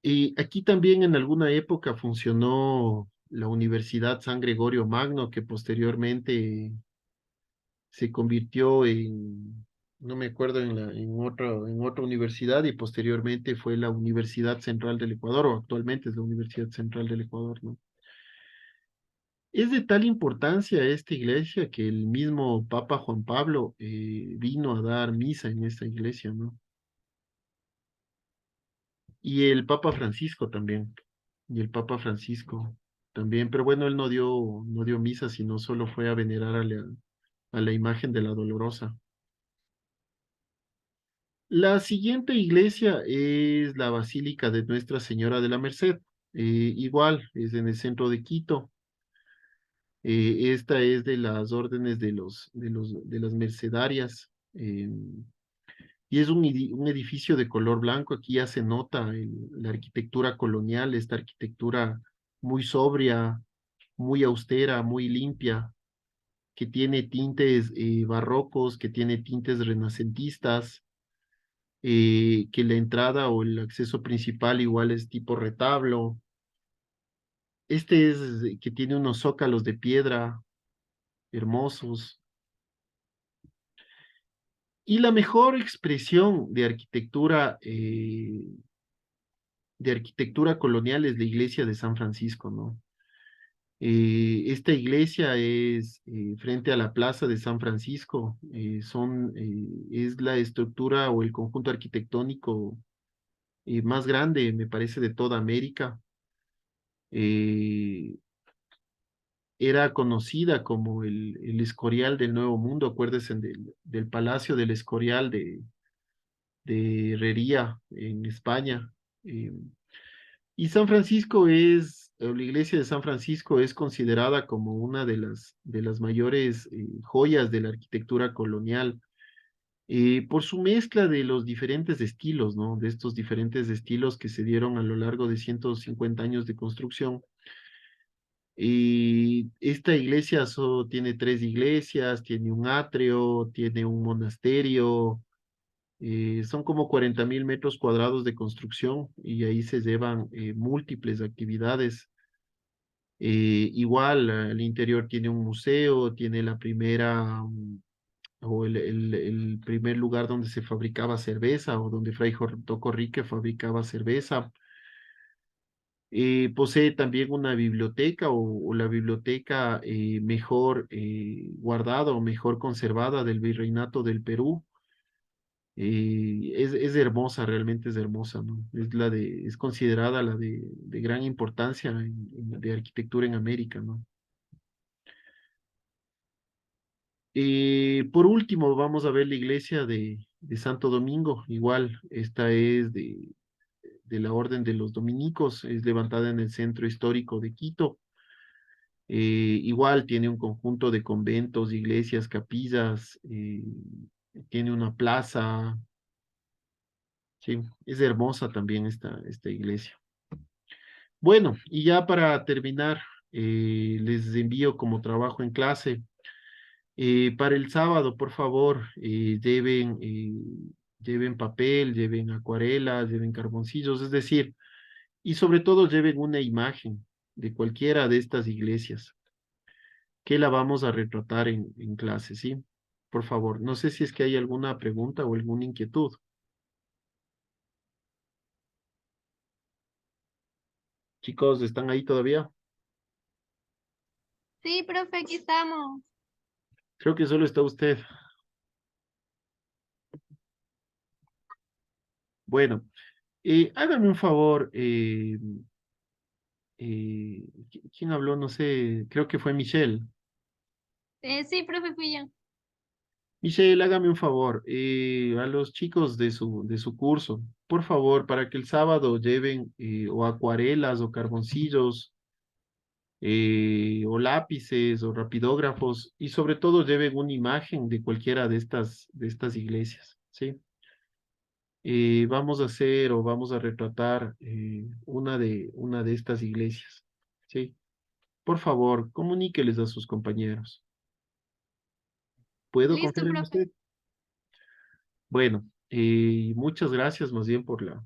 Y aquí también en alguna época funcionó la Universidad San Gregorio Magno, que posteriormente se convirtió no me acuerdo, en otra universidad, y posteriormente fue la Universidad Central del Ecuador, o actualmente es la Universidad Central del Ecuador, ¿no? Es de tal importancia esta iglesia que el mismo Papa Juan Pablo vino a dar misa en esta iglesia, ¿no? Y el Papa Francisco también, y el Papa Francisco también, pero bueno, él no dio misa, sino solo fue a venerar a la imagen de la Dolorosa. La siguiente iglesia es la Basílica de Nuestra Señora de la Merced. Igual, es en el centro de Quito. Esta es de las órdenes de las mercedarias. Y es un edificio de color blanco. Aquí ya se nota la arquitectura colonial, esta arquitectura muy sobria, muy austera, muy limpia, que tiene tintes barrocos, que tiene tintes renacentistas, que la entrada o el acceso principal igual es tipo retablo. Este es que tiene unos zócalos de piedra hermosos. Y la mejor expresión de arquitectura colonial es la iglesia de San Francisco, ¿no? Esta iglesia es frente a la plaza de San Francisco, es la estructura o el conjunto arquitectónico más grande, me parece, de toda América. Eh, Era conocida como el Escorial del Nuevo Mundo, acuérdense del Palacio del Escorial de Herrería en España. Eh, y San Francisco la iglesia de San Francisco es considerada como una de las mayores joyas de la arquitectura colonial, por su mezcla de los diferentes estilos, ¿no? De estos diferentes estilos que se dieron a lo largo de 150 años de construcción. Y esta iglesia tiene tres iglesias, tiene un atrio, tiene un monasterio, son como 40.000 metros cuadrados de construcción y ahí se llevan múltiples actividades. Igual, al interior tiene un museo, tiene la primera, o el primer lugar donde se fabricaba cerveza o donde Fray Jorge Corrique fabricaba cerveza. Posee también una biblioteca o la biblioteca mejor guardada o mejor conservada del Virreinato del Perú. Es hermosa, realmente es hermosa, ¿no? Es considerada la de gran importancia de arquitectura en América, ¿no? Por último, vamos a ver la iglesia de Santo Domingo. Igual, esta es de la Orden de los Dominicos, es levantada en el centro histórico de Quito. Igual tiene un conjunto de conventos, iglesias, capillas, tiene una plaza, sí, es hermosa también esta iglesia. Bueno, y ya para terminar, les envío como trabajo en clase. Para el sábado, por favor, lleven papel, lleven acuarelas, lleven carboncillos, es decir, y sobre todo lleven una imagen de cualquiera de estas iglesias que la vamos a retratar en clase, ¿sí? Por favor, no sé si es que hay alguna pregunta o alguna inquietud. Chicos, ¿están ahí todavía? Sí, profe, aquí estamos. Creo que solo está usted. Bueno, hágame un favor. ¿Quién habló? No sé, creo que fue Michelle. Sí, profe, fui yo. Michelle, hágame un favor. A los chicos de su curso, por favor, para que el sábado lleven o acuarelas o carboncillos o lápices o rapidógrafos y sobre todo lleven una imagen de cualquiera de estas iglesias, ¿sí? Vamos a hacer o vamos a retratar una de estas iglesias, ¿sí? Por favor, comuníqueles a sus compañeros. ¿Puedo Listo, confiar en profe. usted? Bueno, muchas gracias más bien por la,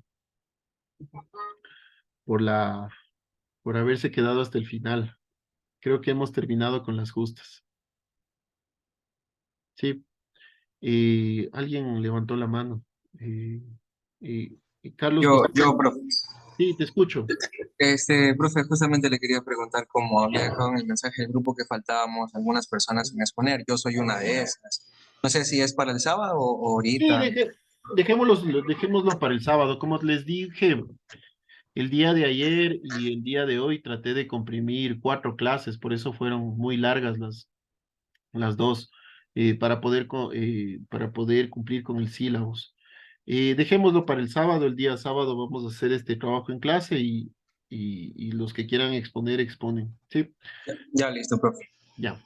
por haberse quedado hasta el final. Creo que hemos terminado con las justas. Sí, alguien levantó la mano. Eh, Carlos Gustavo, Profe. sí, te escucho. Profe, justamente le quería preguntar cómo había dejado en el mensaje del grupo que faltábamos algunas personas en exponer. Yo soy una de esas. No sé si es para el sábado o Sí, ahorita. dejémoslo para el sábado. Como les dije, el día de ayer y el día de hoy traté de comprimir 4 clases, por eso fueron muy largas las dos, para poder cumplir con el sílabus. Dejémoslo para el sábado. El día sábado vamos a hacer este trabajo en clase y los que quieran exponer, exponen. Sí, Ya listo, profe. ya.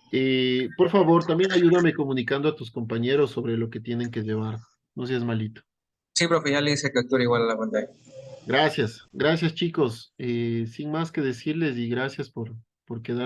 Por favor, también ayúdame comunicando a tus compañeros sobre lo que tienen que llevar. No seas malito. Sí, profe, ya le hice captura igual a la pantalla. Gracias, gracias chicos. Sin más que decirles y gracias por quedar.